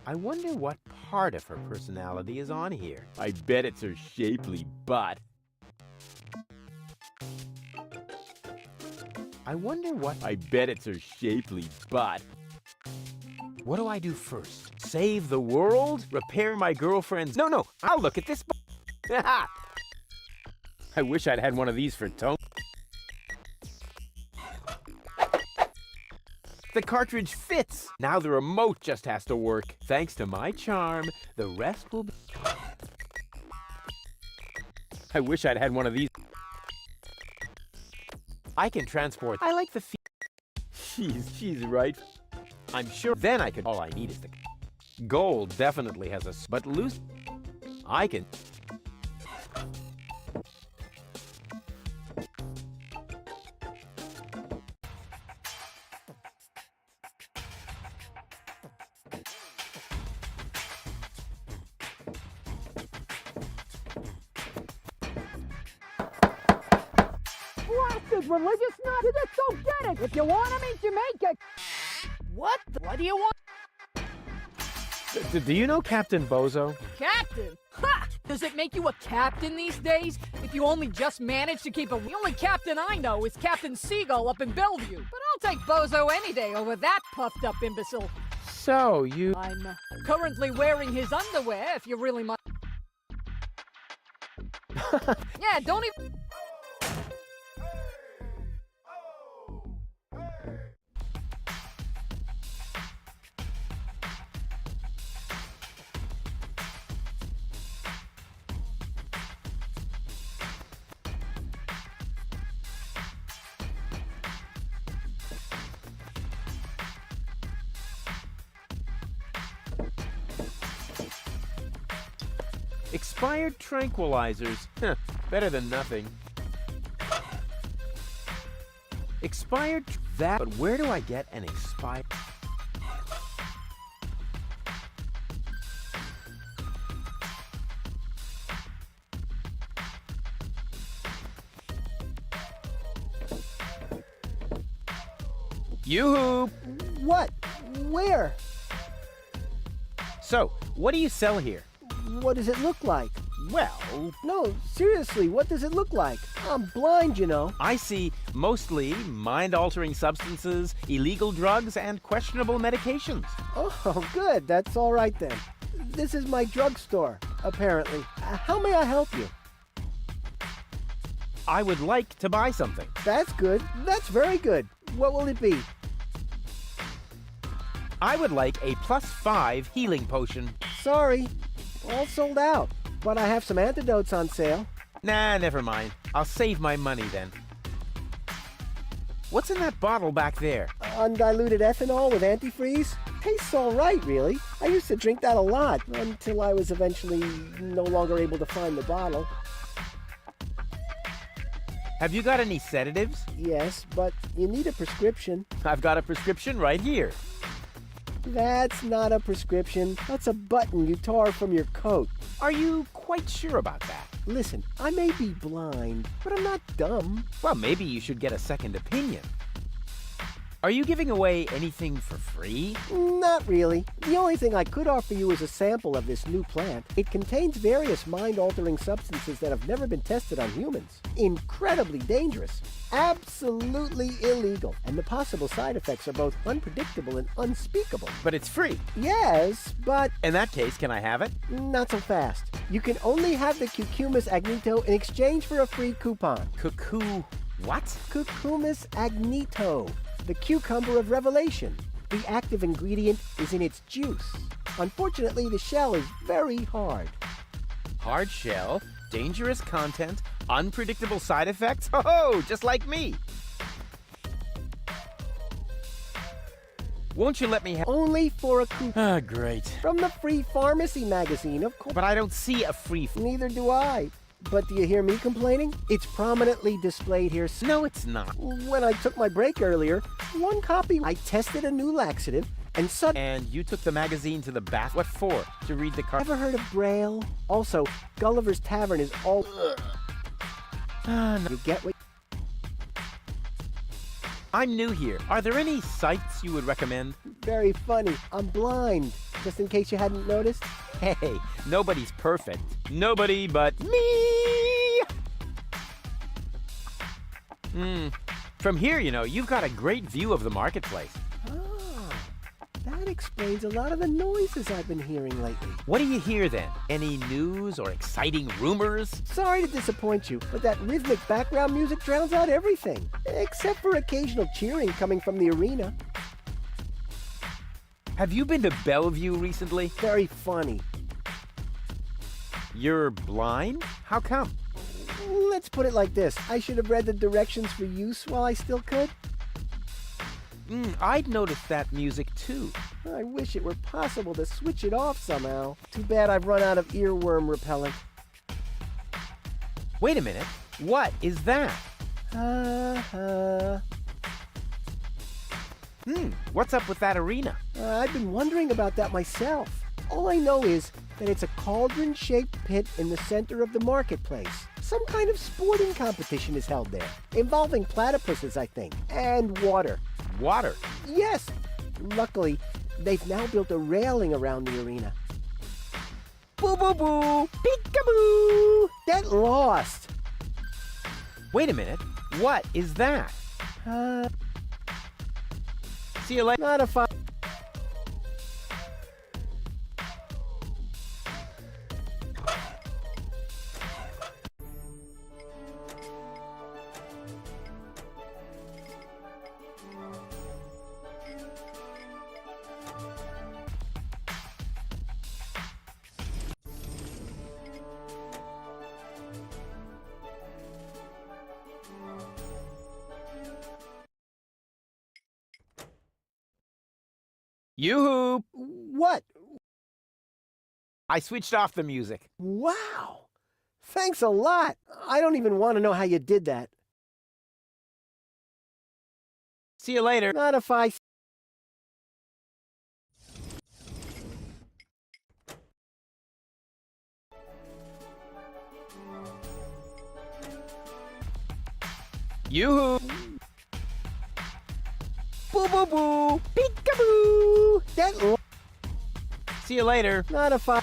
D: I wonder what part of her personality is on here. I bet it's her shapely butt. I bet it's her shapely butt. What do I do first? Save the world? Repair my girlfriend's... No, I'll look at this. I wish I'd had one of these for Tony. The cartridge fits! Now the remote just has to work. Thanks to my charm, the rest will be... I wish I'd had one of these. I can transport... I like the she's right. I'm sure then I could... All I need is the... Gold definitely has a... But loose... I can...
K: this religious nut? You just don't get it. If you want to meet Jamaica... What? What do you want?
D: Do you know Captain Bozo?
K: Captain? Ha! Does it make you a captain these days? If you only just manage to keep a... The only captain I know is Captain Seagull up in Bellevue. But I'll take Bozo any day over that puffed-up imbecile.
D: So, you...
K: I'm currently wearing his underwear, if you really mind. Yeah, don't even...
D: Expired tranquilizers. Huh, better than nothing. Expired... That... But where do I get an expired... Yoo-hoo!
N: What? Where?
D: So, what do you sell here?
N: What does it look like?
D: Well...
N: No, seriously, what does it look like? I'm blind, you know.
D: I see mostly mind-altering substances, illegal drugs, and questionable medications.
N: Oh, good. That's all right then. This is my drugstore, apparently. How may I help you?
D: I would like to buy something.
N: That's good. That's very good. What will it be?
D: I would like a +5 healing potion.
N: Sorry, all sold out. But I have some antidotes on sale.
D: Nah, never mind. I'll save my money then. What's in that bottle back there?
N: Undiluted ethanol with antifreeze? Tastes all right, really. I used to drink that a lot until I was eventually no longer able to find the bottle.
D: Have you got any sedatives?
N: Yes, but you need a prescription.
D: I've got a prescription right here.
N: That's not a prescription. That's a button you tore from your coat.
D: Are you quite sure about that?
N: Listen, I may be blind, but I'm not dumb.
D: Well, maybe you should get a second opinion. Are you giving away anything for free?
N: Not really. The only thing I could offer you is a sample of this new plant. It contains various mind-altering substances that have never been tested on humans. Incredibly dangerous. Absolutely illegal. And the possible side effects are both unpredictable and unspeakable.
D: But it's free.
N: Yes, but...
D: In that case, can I have it?
N: Not so fast. You can only have the Cucumis agnito in exchange for a free coupon.
D: What?
N: Cucumis agnito. The cucumber of revelation. The active ingredient is in its juice. Unfortunately, the shell is very hard.
D: Hard shell, dangerous content, unpredictable side effects? Oh, just like me. Won't you let me have...
N: Only for a coupon.
D: Ah, great.
N: From the Free Pharmacy magazine, of course.
D: But I don't see a free...
N: Neither do I. But do you hear me complaining? It's prominently displayed here.
D: No, it's not.
N: When I took my break earlier, one copy, I tested a new laxative, and
D: And you took the magazine to the bath? What for? To read the card?
N: Ever heard of Braille? Also, Gulliver's Tavern is all...
D: No.
N: You get what...
D: I'm new here. Are there any sites you would recommend?
N: Very funny. I'm blind, just in case you hadn't noticed.
D: Hey, nobody's perfect. Nobody but me! From here, you know, you've got a great view of the marketplace.
N: Ah, that explains a lot of the noises I've been hearing lately.
D: What do you hear then? Any news or exciting rumors?
N: Sorry to disappoint you, but that rhythmic background music drowns out everything, except for occasional cheering coming from the arena.
D: Have you been to Bellevue recently?
N: Very funny.
D: You're blind? How come?
N: Let's put it like this. I should have read the directions for use while I still could.
D: I'd noticed that music too.
N: I wish it were possible to switch it off somehow. Too bad I've run out of earworm repellent.
D: Wait a minute. What is that? What's up with that arena?
N: I've been wondering about that myself. All I know is that it's a cauldron-shaped pit in the center of the marketplace. Some kind of sporting competition is held there, involving platypuses, I think, and water.
D: Water?
N: Yes. Luckily, they've now built a railing around the arena. Boo boo boo! Peekaboo! Get lost!
D: Wait a minute. What is that? See you later.
N: Not a fun.
D: Yoo-hoo!
N: What?
D: I switched off the music.
N: Wow! Thanks a lot. I don't even want to know how you did that.
D: See you later.
N: Not if I...
D: Yoo-hoo!
N: Boo boo boo! Peekaboo! Get lost.
D: See you later.
N: Not if I...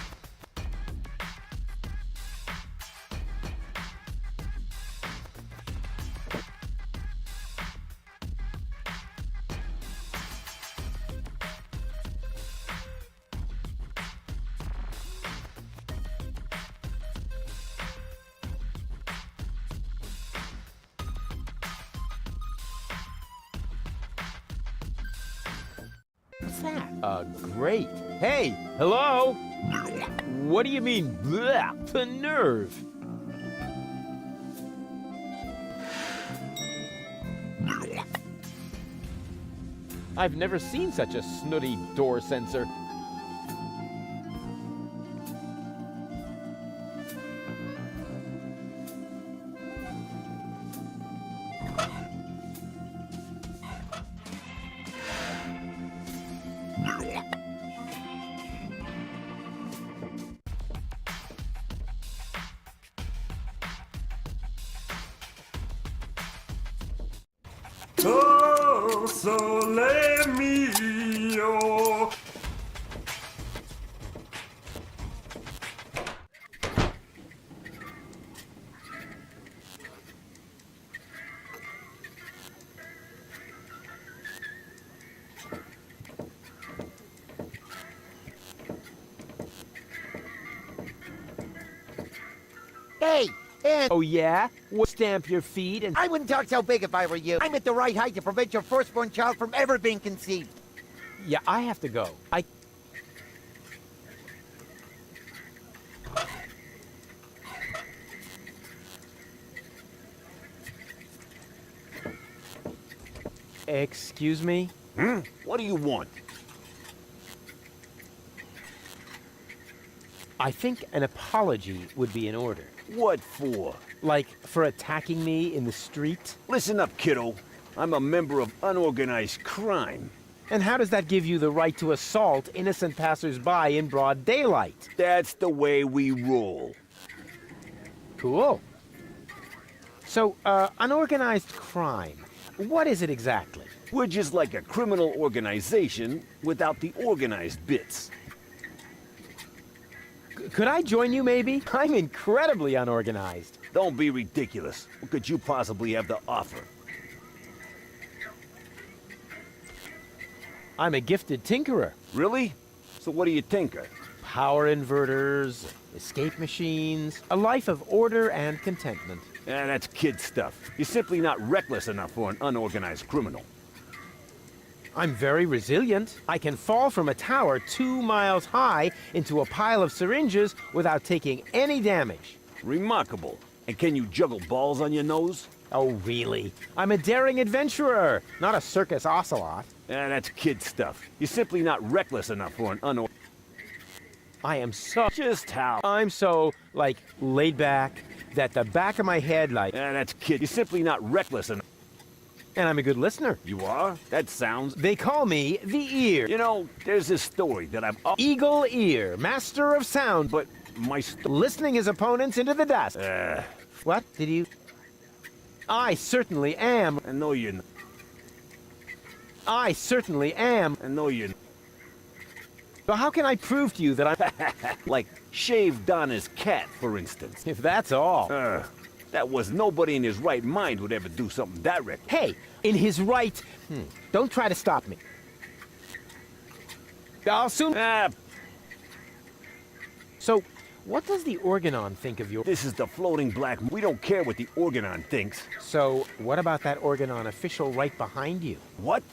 D: What's that? Great. Hey, hello? What do you mean, bleh? The nerve. I've never seen such a snooty door sensor.
G: Oh, sole mio.
J: Hey, and...
D: Oh, yeah? Stamp your feet and...
J: I wouldn't talk so big if I were you. I'm at the right height to prevent your firstborn child from ever being conceived.
D: Yeah, I have to go. Excuse me?
G: What do you want?
D: I think an apology would be in order.
G: What for?
D: Like, for attacking me in the street?
G: Listen up, kiddo. I'm a member of unorganized crime.
D: And how does that give you the right to assault innocent passers-by in broad daylight?
G: That's the way we roll.
D: Cool. So, unorganized crime. What is it exactly?
G: We're just like a criminal organization without the organized bits.
D: Could I join you, maybe? I'm incredibly unorganized.
G: Don't be ridiculous. What could you possibly have to offer?
D: I'm a gifted tinkerer.
G: Really? So what do you tinker?
D: Power inverters, escape machines, a life of order and contentment.
G: That's kid stuff. You're simply not reckless enough for an unorganized criminal.
D: I'm very resilient. I can fall from a tower 2 miles high into a pile of syringes without taking any damage.
G: Remarkable. And can you juggle balls on your nose?
D: Oh, really? I'm a daring adventurer, not a circus ocelot.
G: That's kid stuff. You're simply not reckless enough for an unorganized...
D: I am so...
G: Just how?
D: I'm so, like, laid back that the back of my head, like...
G: That's kid. You're simply not reckless enough.
D: And I'm a good listener.
G: You are? That sounds...
D: They call me the Ear.
G: You know, there's this story that I've...
D: Eagle Ear, master of sound.
G: But
D: Listening his opponents into the dust. What? Did you? I certainly am.
G: I know you're not.
D: I certainly am.
G: I know you're not.
D: So how can I prove to you that I'm...
G: Like, shave Donna's cat, for instance.
D: If that's all.
G: That was nobody in his right mind would ever do something that reckless.
D: Hey, in his right... Don't try to stop me. I'll soon... So, what does the Organon think of your...
G: This is the floating black... We don't care what the Organon thinks.
D: So, what about that Organon official right behind you?
G: What?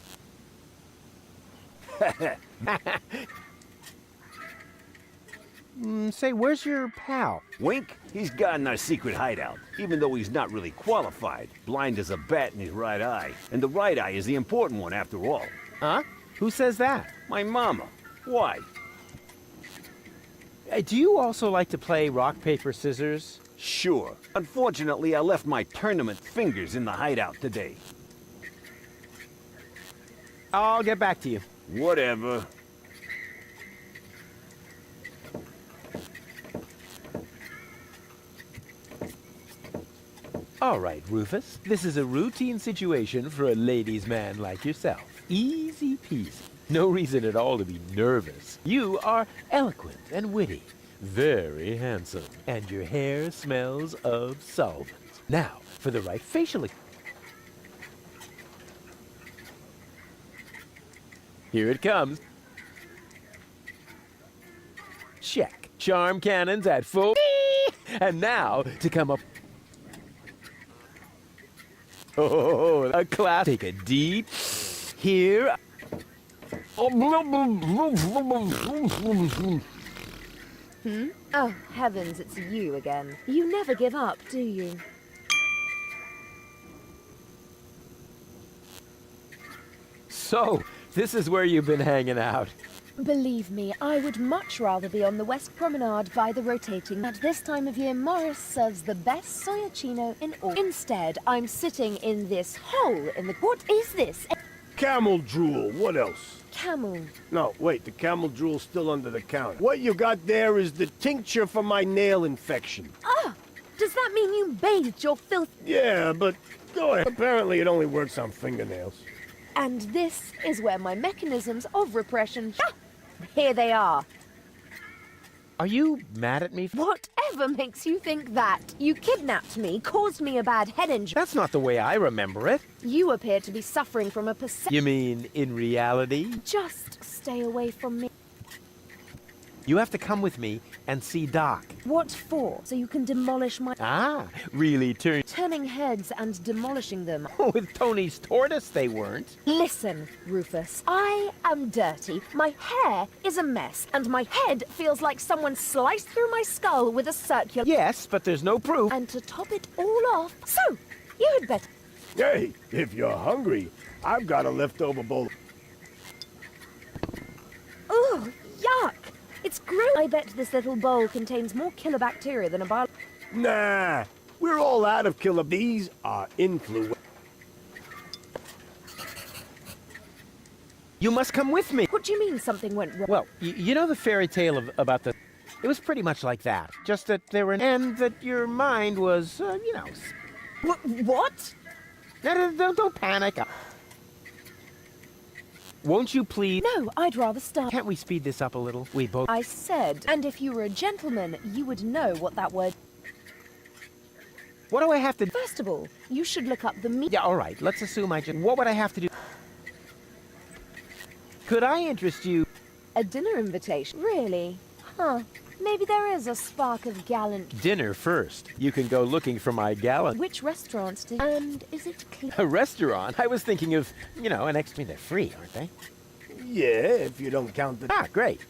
D: Say, where's your pal?
G: Wink? He's got in our secret hideout, even though he's not really qualified. Blind as a bat in his right eye. And the right eye is the important one after all.
D: Huh? Who says that?
G: My mama. Why?
D: Do you also like to play rock, paper, scissors?
G: Sure. Unfortunately, I left my tournament fingers in the hideout today.
D: I'll get back to you.
G: Whatever.
D: All right, Rufus. This is a routine situation for a ladies' man like yourself. Easy peasy. No reason at all to be nervous. You are eloquent and witty. Very handsome. And your hair smells of solvent. Now, for the right facial... Here it comes. Check. Charm cannons at full... And now, to come up... Oh, a class. Take a deep... Here...
E: Oh, heavens, it's you again. You never give up, do you?
D: So, this is where you've been hanging out.
E: Believe me, I would much rather be on the West Promenade by the rotating. At this time of year, Morris serves the best soyacino in all. Instead, I'm sitting in this hole in the... What is this?
L: Camel drool, what else?
E: Camel.
L: No, wait, the camel drool's still under the counter. What you got there is the tincture for my nail infection.
E: Ah! Does that mean you bathed your filth?
L: Yeah, but go ahead. Apparently it only works on fingernails.
E: And this is where my mechanisms of repression... Here they are.
D: Are you mad at me?
E: Whatever makes you think that? You kidnapped me, caused me a bad head injury.
D: That's not the way I remember it.
E: You appear to be suffering from a perception.
D: You mean in reality?
E: Just stay away from me.
D: You have to come with me and see Doc.
E: What for? So you can demolish my...
D: Ah, really
E: Turning heads and demolishing them.
D: With Tony's tortoise, they weren't.
E: Listen, Rufus. I am dirty, my hair is a mess, and my head feels like someone sliced through my skull with a circular...
D: Yes, but there's no proof.
E: And to top it all off... So, you had better...
L: Hey, if you're hungry, I've got a leftover bowl.
E: Ooh, yuck! It's gross. I bet this little bowl contains more killer bacteria than a bio...
L: Nah, we're all out of killer. These are influenza.
D: You must come with me.
E: What do you mean something went wrong?
D: Well, you know the fairy tale about the... It was pretty much like that. Just that there were... And that your mind was, you know...
E: What?
D: No, don't panic. Won't you please?
E: No, I'd rather start.
D: Can't we speed this up a little? We both...
E: I said, and if you were a gentleman, you would know what that word...
D: What do I have to do?
E: First of all, you should look up the meat...
D: Yeah, all right. Let's assume I just... What would I have to do? Could I interest you?
E: A dinner invitation? Really? Huh. Maybe there is a spark of gallant...
D: Dinner first. You can go looking for my gallant...
E: Which restaurants do... And is it clean?
D: A restaurant? I was thinking of, you know, an extra... They're free, aren't they?
L: Yeah, if you don't count the...
D: Ah, great.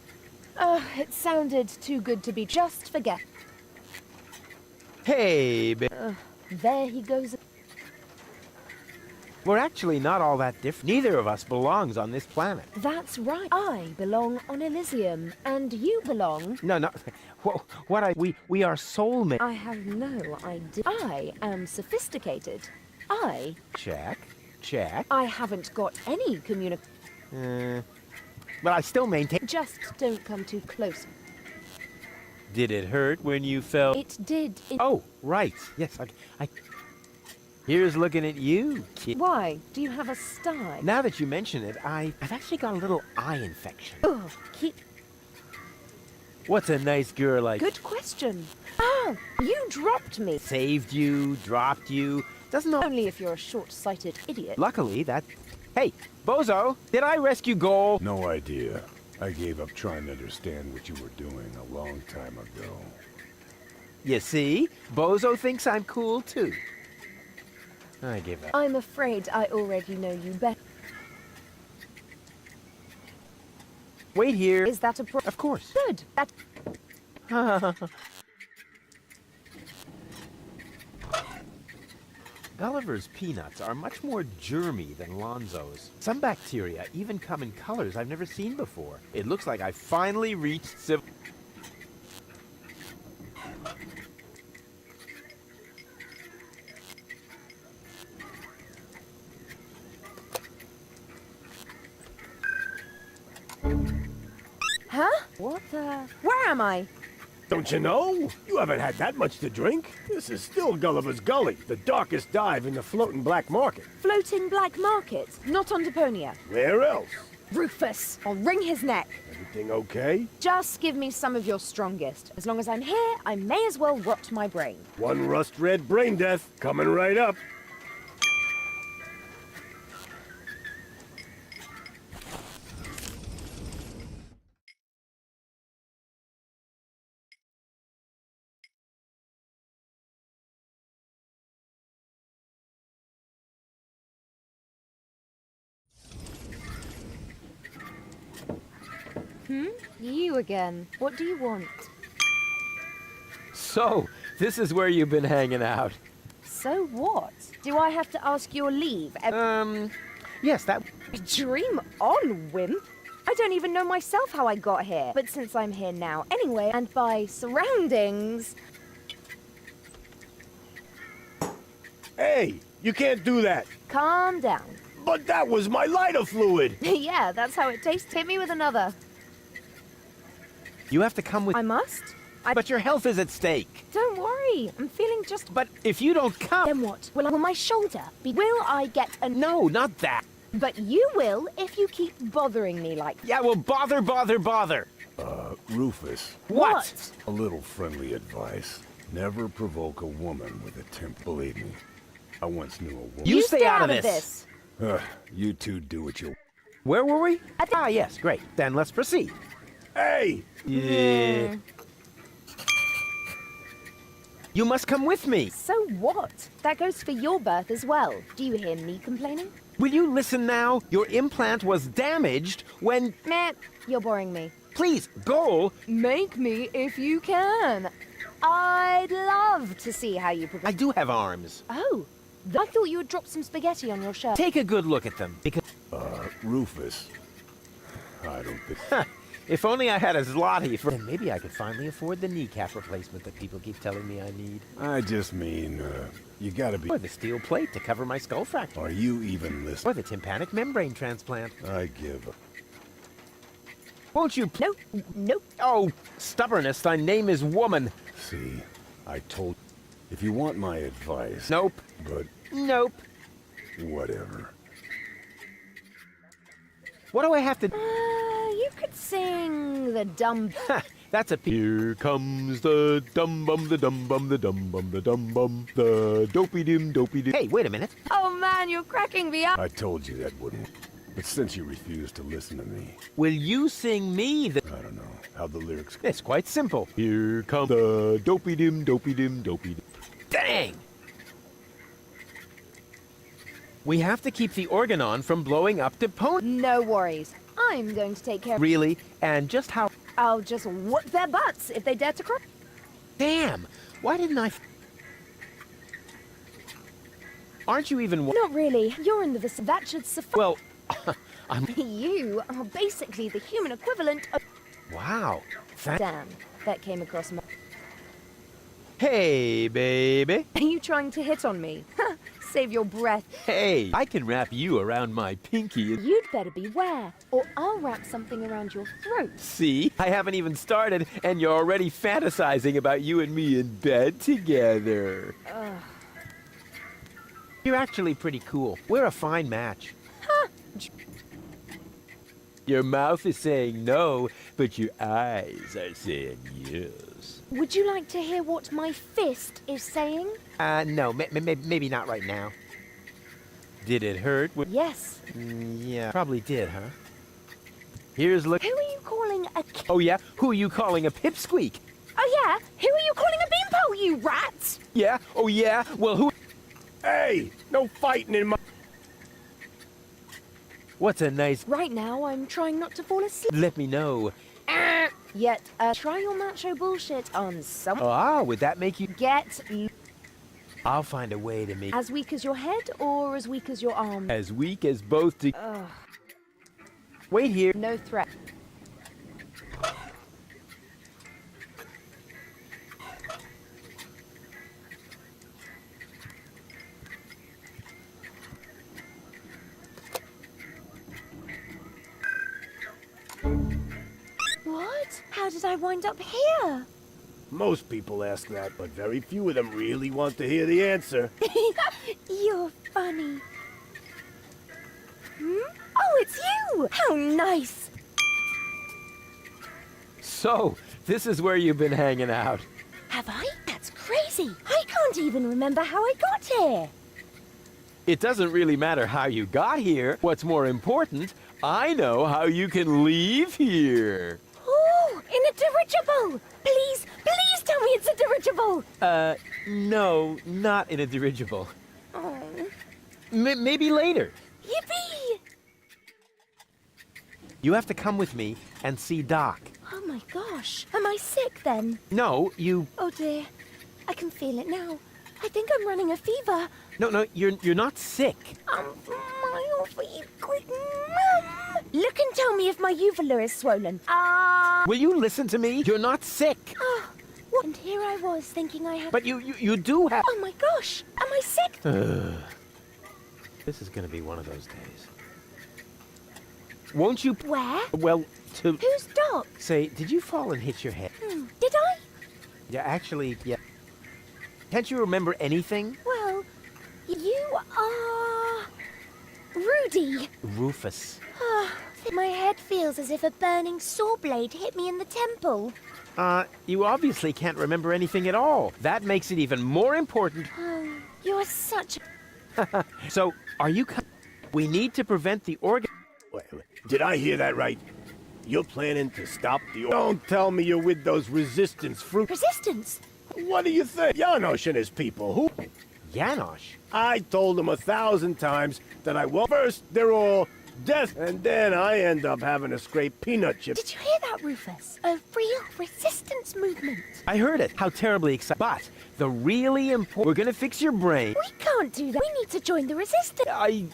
E: It sounded too good to be. Just forget.
D: Hey,
E: There he goes.
D: We're actually not all that different. Neither of us belongs on this planet.
E: That's right. I belong on Elysium, and you belong...
D: No. We are soulmates.
E: I have no idea. I am sophisticated. I...
D: Check.
E: I haven't got any
D: But I still maintain...
E: Just don't come too close.
D: Did it hurt when you fell?
E: It did.
D: Oh, right. Yes, I... Here's looking at you, kid.
E: Why? Do you have a sty?
D: Now that you mention it, I've actually got a little eye infection.
E: Oh, keep...
D: What's a nice girl like...
E: Good question. Oh, you dropped me.
D: Saved you, dropped you. Doesn't know...
E: Only if you're a short-sighted idiot.
D: Luckily, that... Hey, Bozo, did I rescue Goal?
G: No idea. I gave up trying to understand what you were doing a long time ago.
D: You see? Bozo thinks I'm cool, too. I give up.
E: I'm afraid I already know you better.
D: Wait here.
E: Is that a pro...
D: Of course.
E: Good. That...
D: Gulliver's peanuts are much more germy than Lonzo's. Some bacteria even come in colors I've never seen before. It looks like I finally reached civ...
E: Huh? What the... Where am I?
L: Don't you know? You haven't had that much to drink. This is still Gulliver's Gully, the darkest dive in the floating black market.
E: Floating black market, not on Deponia.
L: Where else?
E: Rufus, I'll wring his neck.
L: Everything okay?
E: Just give me some of your strongest. As long as I'm here, I may as well rot my brain.
L: One rust-red brain death coming right up.
E: You again. What do you want?
D: So, this is where you've been hanging out.
E: So what? Do I have to ask your leave?
D: Yes, that...
E: Dream on, wimp. I don't even know myself how I got here. But since I'm here now anyway, and by surroundings...
L: Hey, you can't do that.
E: Calm down.
L: But that was my lighter fluid.
E: Yeah, that's how it tastes. Hit me with another.
D: You have to come with...
E: I must?
D: But your health is at stake.
E: Don't worry. I'm feeling just...
D: But if you don't come...
E: Then what? Will my shoulder be... Will I get a...
D: No, not that.
E: But you will if you keep bothering me like...
D: Yeah, well, bother.
G: Rufus.
D: What?
G: A little friendly advice. Never provoke a woman with a temp. Believe me, I once knew a woman...
D: You stay out of this.
G: You two do what you...
D: Where were we? Yes, great. Then let's proceed.
L: Hey!
D: Yeah. You must come with me.
E: So what? That goes for your birth as well. Do you hear me complaining?
D: Will you listen now? Your implant was damaged when...
E: Meh, you're boring me.
D: Please, Goal.
E: Make me if you can. I'd love to see how you progress.
D: I do have arms.
E: Oh, I thought you had dropped some spaghetti on your shirt.
D: Take a good look at them, because...
G: Rufus. I don't think...
D: If only I had a zloty for... Then maybe I could finally afford the kneecap replacement that people keep telling me I need.
G: I just mean, you gotta be...
D: Or the steel plate to cover my skull fracture.
G: Are you even listening?
D: Or the tympanic membrane transplant.
G: I give up.
D: Won't you...
E: Nope.
D: Oh, stubbornness, thy name is woman.
G: See, I told... If you want my advice...
D: Nope.
G: But...
D: Nope.
G: Whatever.
D: What do I have to...
E: You could sing the dumb...
D: That's a... Here comes the dum-bum, the dum-bum, the dum-bum, the dum-bum, the dopey-dim, dopey-dim... Hey, wait a minute.
E: Oh man, you're cracking me up.
G: I told you that wouldn't. But since you refuse to listen to me...
D: Will you sing me the...
G: I don't know how the lyrics...
D: It's quite simple. Here comes the dopey-dim, dopey-dim, dopey-dim... Dang! We have to keep the organ on from blowing up Deponia.
E: No worries. I'm going to take care of...
D: Really? And just how...
E: I'll just whoop their butts if they dare to cry.
D: Damn! Why didn't I... Aren't you even...
E: Not really. You're in the vicinity. That should suffice.
D: Well, I'm...
E: You are basically the human equivalent of...
D: Wow.
E: Damn, that came across my...
D: Hey, baby.
E: Are you trying to hit on me? Save your breath.
D: Hey, I can wrap you around my pinky and...
E: You'd better beware, or I'll wrap something around your throat.
D: See? I haven't even started, and you're already fantasizing about you and me in bed together. You're actually pretty cool. We're a fine match.
E: Huh.
D: Your mouth is saying no, but your eyes are saying yes.
E: Would you like to hear what my fist is saying?
D: No, maybe not right now. Did it hurt?
E: Yes.
D: Yeah, probably did, huh? Here's look.
E: Who are you calling a
D: Oh, yeah? Who are you calling a pipsqueak?
E: Oh, yeah? Who are you calling a beanpole, you rat?
D: Yeah? Oh, yeah? Well, who...
L: Hey, no fighting in my...
D: What's a nice...
E: Right now, I'm trying not to fall asleep.
D: Let me know.
E: Yet, try your macho bullshit on some...
D: Ah, would that make you...
E: Get...
D: I'll find a way to make...
E: As weak as your head, or as weak as your arm?
D: As weak as both to... Wait here.
E: No threat. What? How did I wind up here?
L: Most people ask that, but very few of them really want to hear the answer.
E: You're funny. Oh, it's you! How nice!
D: So, this is where you've been hanging out.
E: Have I? That's crazy. I can't even remember how I got here.
D: It doesn't really matter how you got here. What's more important, I know how you can leave here.
E: Oh, in a dirigible! Please, please tell me it's a dirigible!
D: No, not in a dirigible.
E: Oh.
D: Maybe later.
E: Yippee!
D: You have to come with me and see Doc.
E: Oh my gosh. Am I sick then?
D: No, you...
E: Oh dear. I can feel it now. I think I'm running a fever.
D: No, you're not sick.
E: My feet quick. Look and tell me if my uvula is swollen.
D: Will you listen to me? You're not sick.
E: What? And here I was thinking I had...
D: But you do have...
E: Oh my gosh. Am I sick?
D: This is gonna be one of those days. Won't you...
E: Where?
D: Well, to...
E: Who's Doc?
D: Say, did you fall and hit your head?
E: Did I?
D: Yeah, actually, yeah. Can't you remember anything?
E: Well, you are... Rudy.
D: Rufus.
E: My head feels as if a burning saw blade hit me in the temple.
D: You obviously can't remember anything at all. That makes it even more important.
E: You're such a...
D: So, are you... We need to prevent the organ...
L: Wait, did I hear that right? You're planning to stop the... Don't tell me you're with those resistance fruit...
E: Resistance?
L: What do you think? Janosch and his people, who...
D: Janosch?
L: I told them 1,000 times that I won't... First, they're all death, and then I end up having to scrape peanut chips.
E: Did you hear that, Rufus? A real resistance movement.
D: I heard it. How terribly exciting. But the really important... We're gonna fix your brain.
E: We can't do that. We need to join the resistance.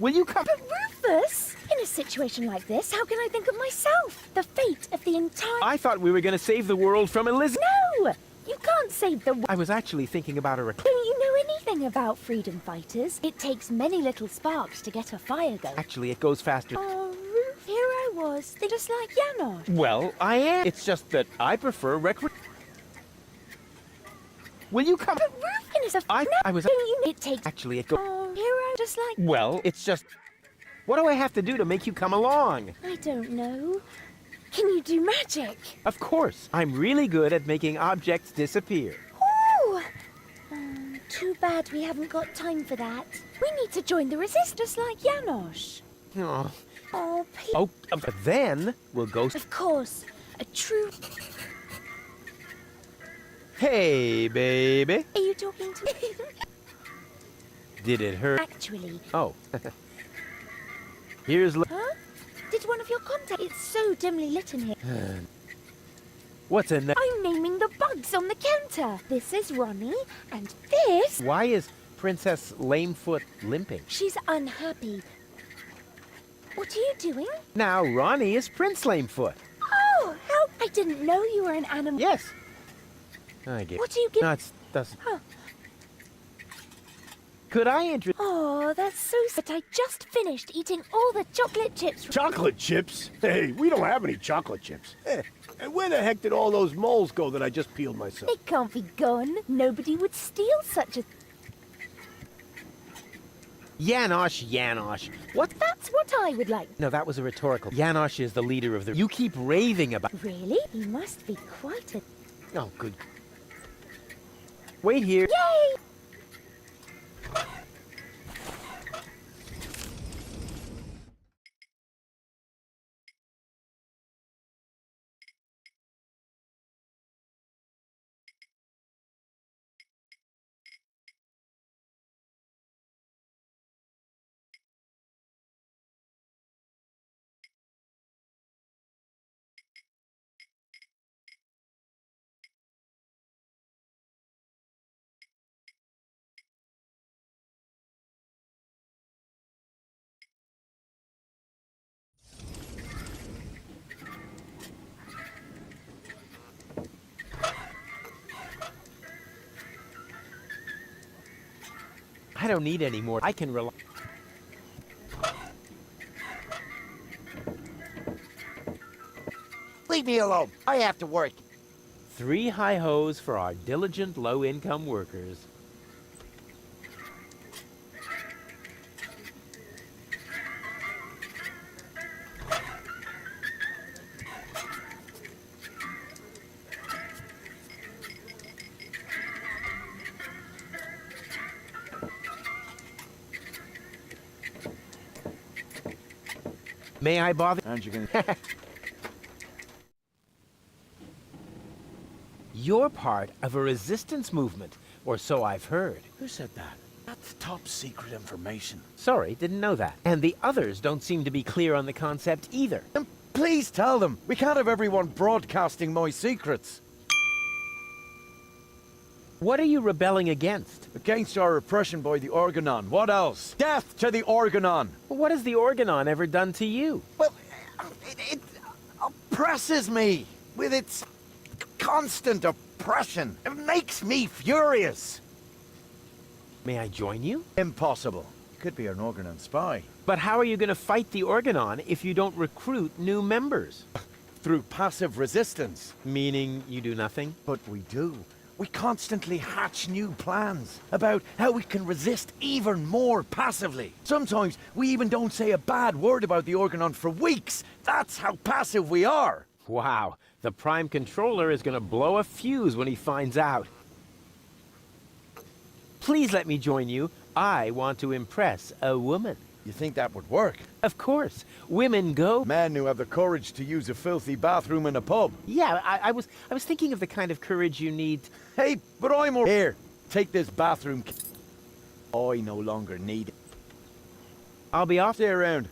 D: Will you come...
E: But Rufus, in a situation like this, how can I think of myself? The fate of the entire...
D: I thought we were gonna save the world from Elizabeth.
E: No! You can't save the...
D: I was actually thinking about a...
E: Don't you know anything about freedom fighters? It takes many little sparks to get a fire going.
D: Actually, it goes faster.
E: Oh, Rufus, here I was, just like Janosch.
D: Well, I am. It's just that I prefer Will you come?
E: But Rufus is a...
D: I was...
E: Don't you... It takes...
D: Actually, it goes...
E: Oh, here I just like...
D: Well, it's just... What do I have to do to make you come along?
E: I don't know. Can you do magic?
D: Of course. I'm really good at making objects disappear.
E: Oh! Too bad we haven't got time for that. We need to join the resistance like Janosch.
D: Oh.
E: Oh, please.
D: Oh, but then we'll go...
E: Of course. A true...
D: Hey, baby.
E: Are you talking to me?
D: Did it hurt?
E: Actually...
D: Oh. Here's...
E: Huh? Did one of your contacts... It's so dimly lit in here.
D: What's in that?
E: I'm naming the bugs on the counter. This is Ronnie, and this...
D: Why is Princess Lamefoot limping?
E: She's unhappy. What are you doing?
D: Now Ronnie is Prince Lamefoot.
E: Oh, how... I didn't know you were an animal.
D: Yes. I get...
E: What do you get?
D: No, it doesn't...
E: Huh.
D: Could I interest...
E: Oh, that's so sweet. I just finished eating all the chocolate chips.
L: Chocolate chips? Hey, we don't have any chocolate chips. And where the heck did all those moles go that I just peeled myself?
E: They can't be gone. Nobody would steal such a...
D: Janosch. What?
E: That's what I would like.
D: No, that was a rhetorical. Janosch is the leader of the... You keep raving about...
E: Really? He must be quite a...
D: Oh, good. Wait here.
E: Yay!
D: I don't need any more. I can rely...
F: Leave me alone. I have to work.
D: 3 hi-hos for our diligent low-income workers. May I bother?
J: Aren't you gonna...
D: You're part of a resistance movement, or so I've heard.
J: Who said that? That's top secret information.
D: Sorry, didn't know that. And the others don't seem to be clear on the concept either.
J: Then please tell them. We can't have everyone broadcasting my secrets.
D: What are you rebelling against?
J: Against our oppression by the Organon. What else? Death to the Organon!
D: What has the Organon ever done to you?
J: Well, it oppresses me with its constant oppression. It makes me furious.
D: May I join you?
J: Impossible. Could be an Organon spy.
D: But how are you going to fight the Organon if you don't recruit new members?
J: Through passive resistance.
D: Meaning you do nothing?
J: But we do. We constantly hatch new plans about how we can resist even more passively. Sometimes we even don't say a bad word about the Organon for weeks. That's how passive we are.
D: Wow, the Prime Controller is going to blow a fuse when he finds out. Please let me join you. I want to impress a woman.
J: You think that would work?
D: Of course. Women go...
J: Men who have the courage to use a filthy bathroom in a pub.
D: Yeah, I was thinking of the kind of courage you need...
J: Hey, but I'm over here. Take this bathroom. I no longer need it.
D: I'll be off.
J: Stay around.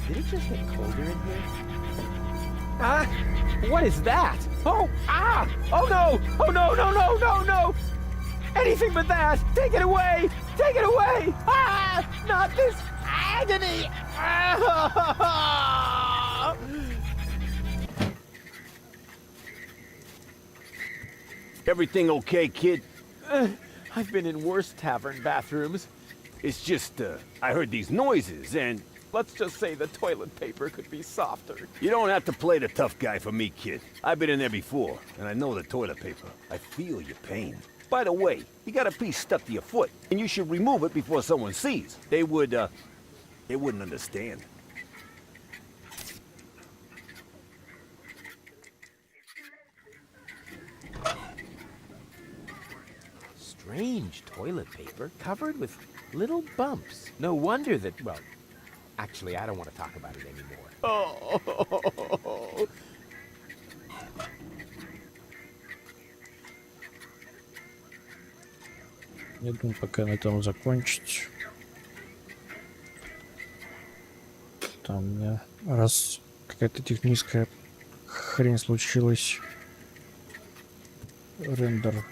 D: Did it just get colder in here? Ah! What is that? Oh! Ah! Oh no! Oh no, no, no, no, no! Anything but that! Take it away! Take it away! Ah! Not this agony! Ah!
L: Everything okay, kid?
D: I've been in worse tavern bathrooms.
L: It's just, I heard these noises, and...
D: Let's just say the toilet paper could be softer.
L: You don't have to play the tough guy for me, kid. I've been in there before, and I know the toilet paper. I feel your pain. By the way, you got a piece stuck to your foot, and you should remove it before someone sees. They wouldn't understand.
D: Strange toilet paper covered with little bumps. No wonder that, well, actually, I don't want to talk about it anymore. Oh.
A: Я думаю, пока на этом закончить. Там у меня раз какая-то техническая хрень случилась. Рендер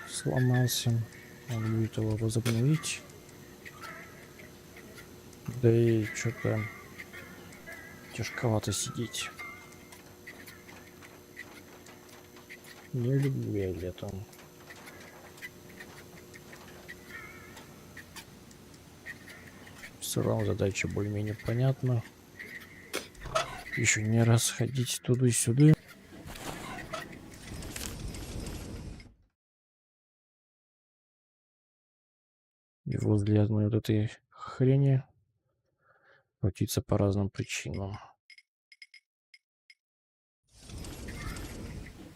A: сломался. Надо будет его возобновить. Да и что-то тяжковато сидеть. Не люблю я летом. Все равно задача более-менее понятна. Еще не раз ходить туда-сюда. И возле одной вот этой хрени крутиться по разным причинам.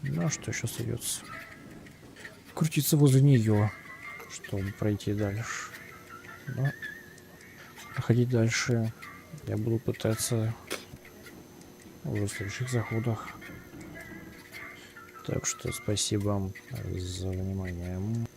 A: Ну а что еще остается? Крутиться возле нее, чтобы пройти дальше. Но проходить дальше я буду пытаться уже в следующих заходах. Так что спасибо за внимание.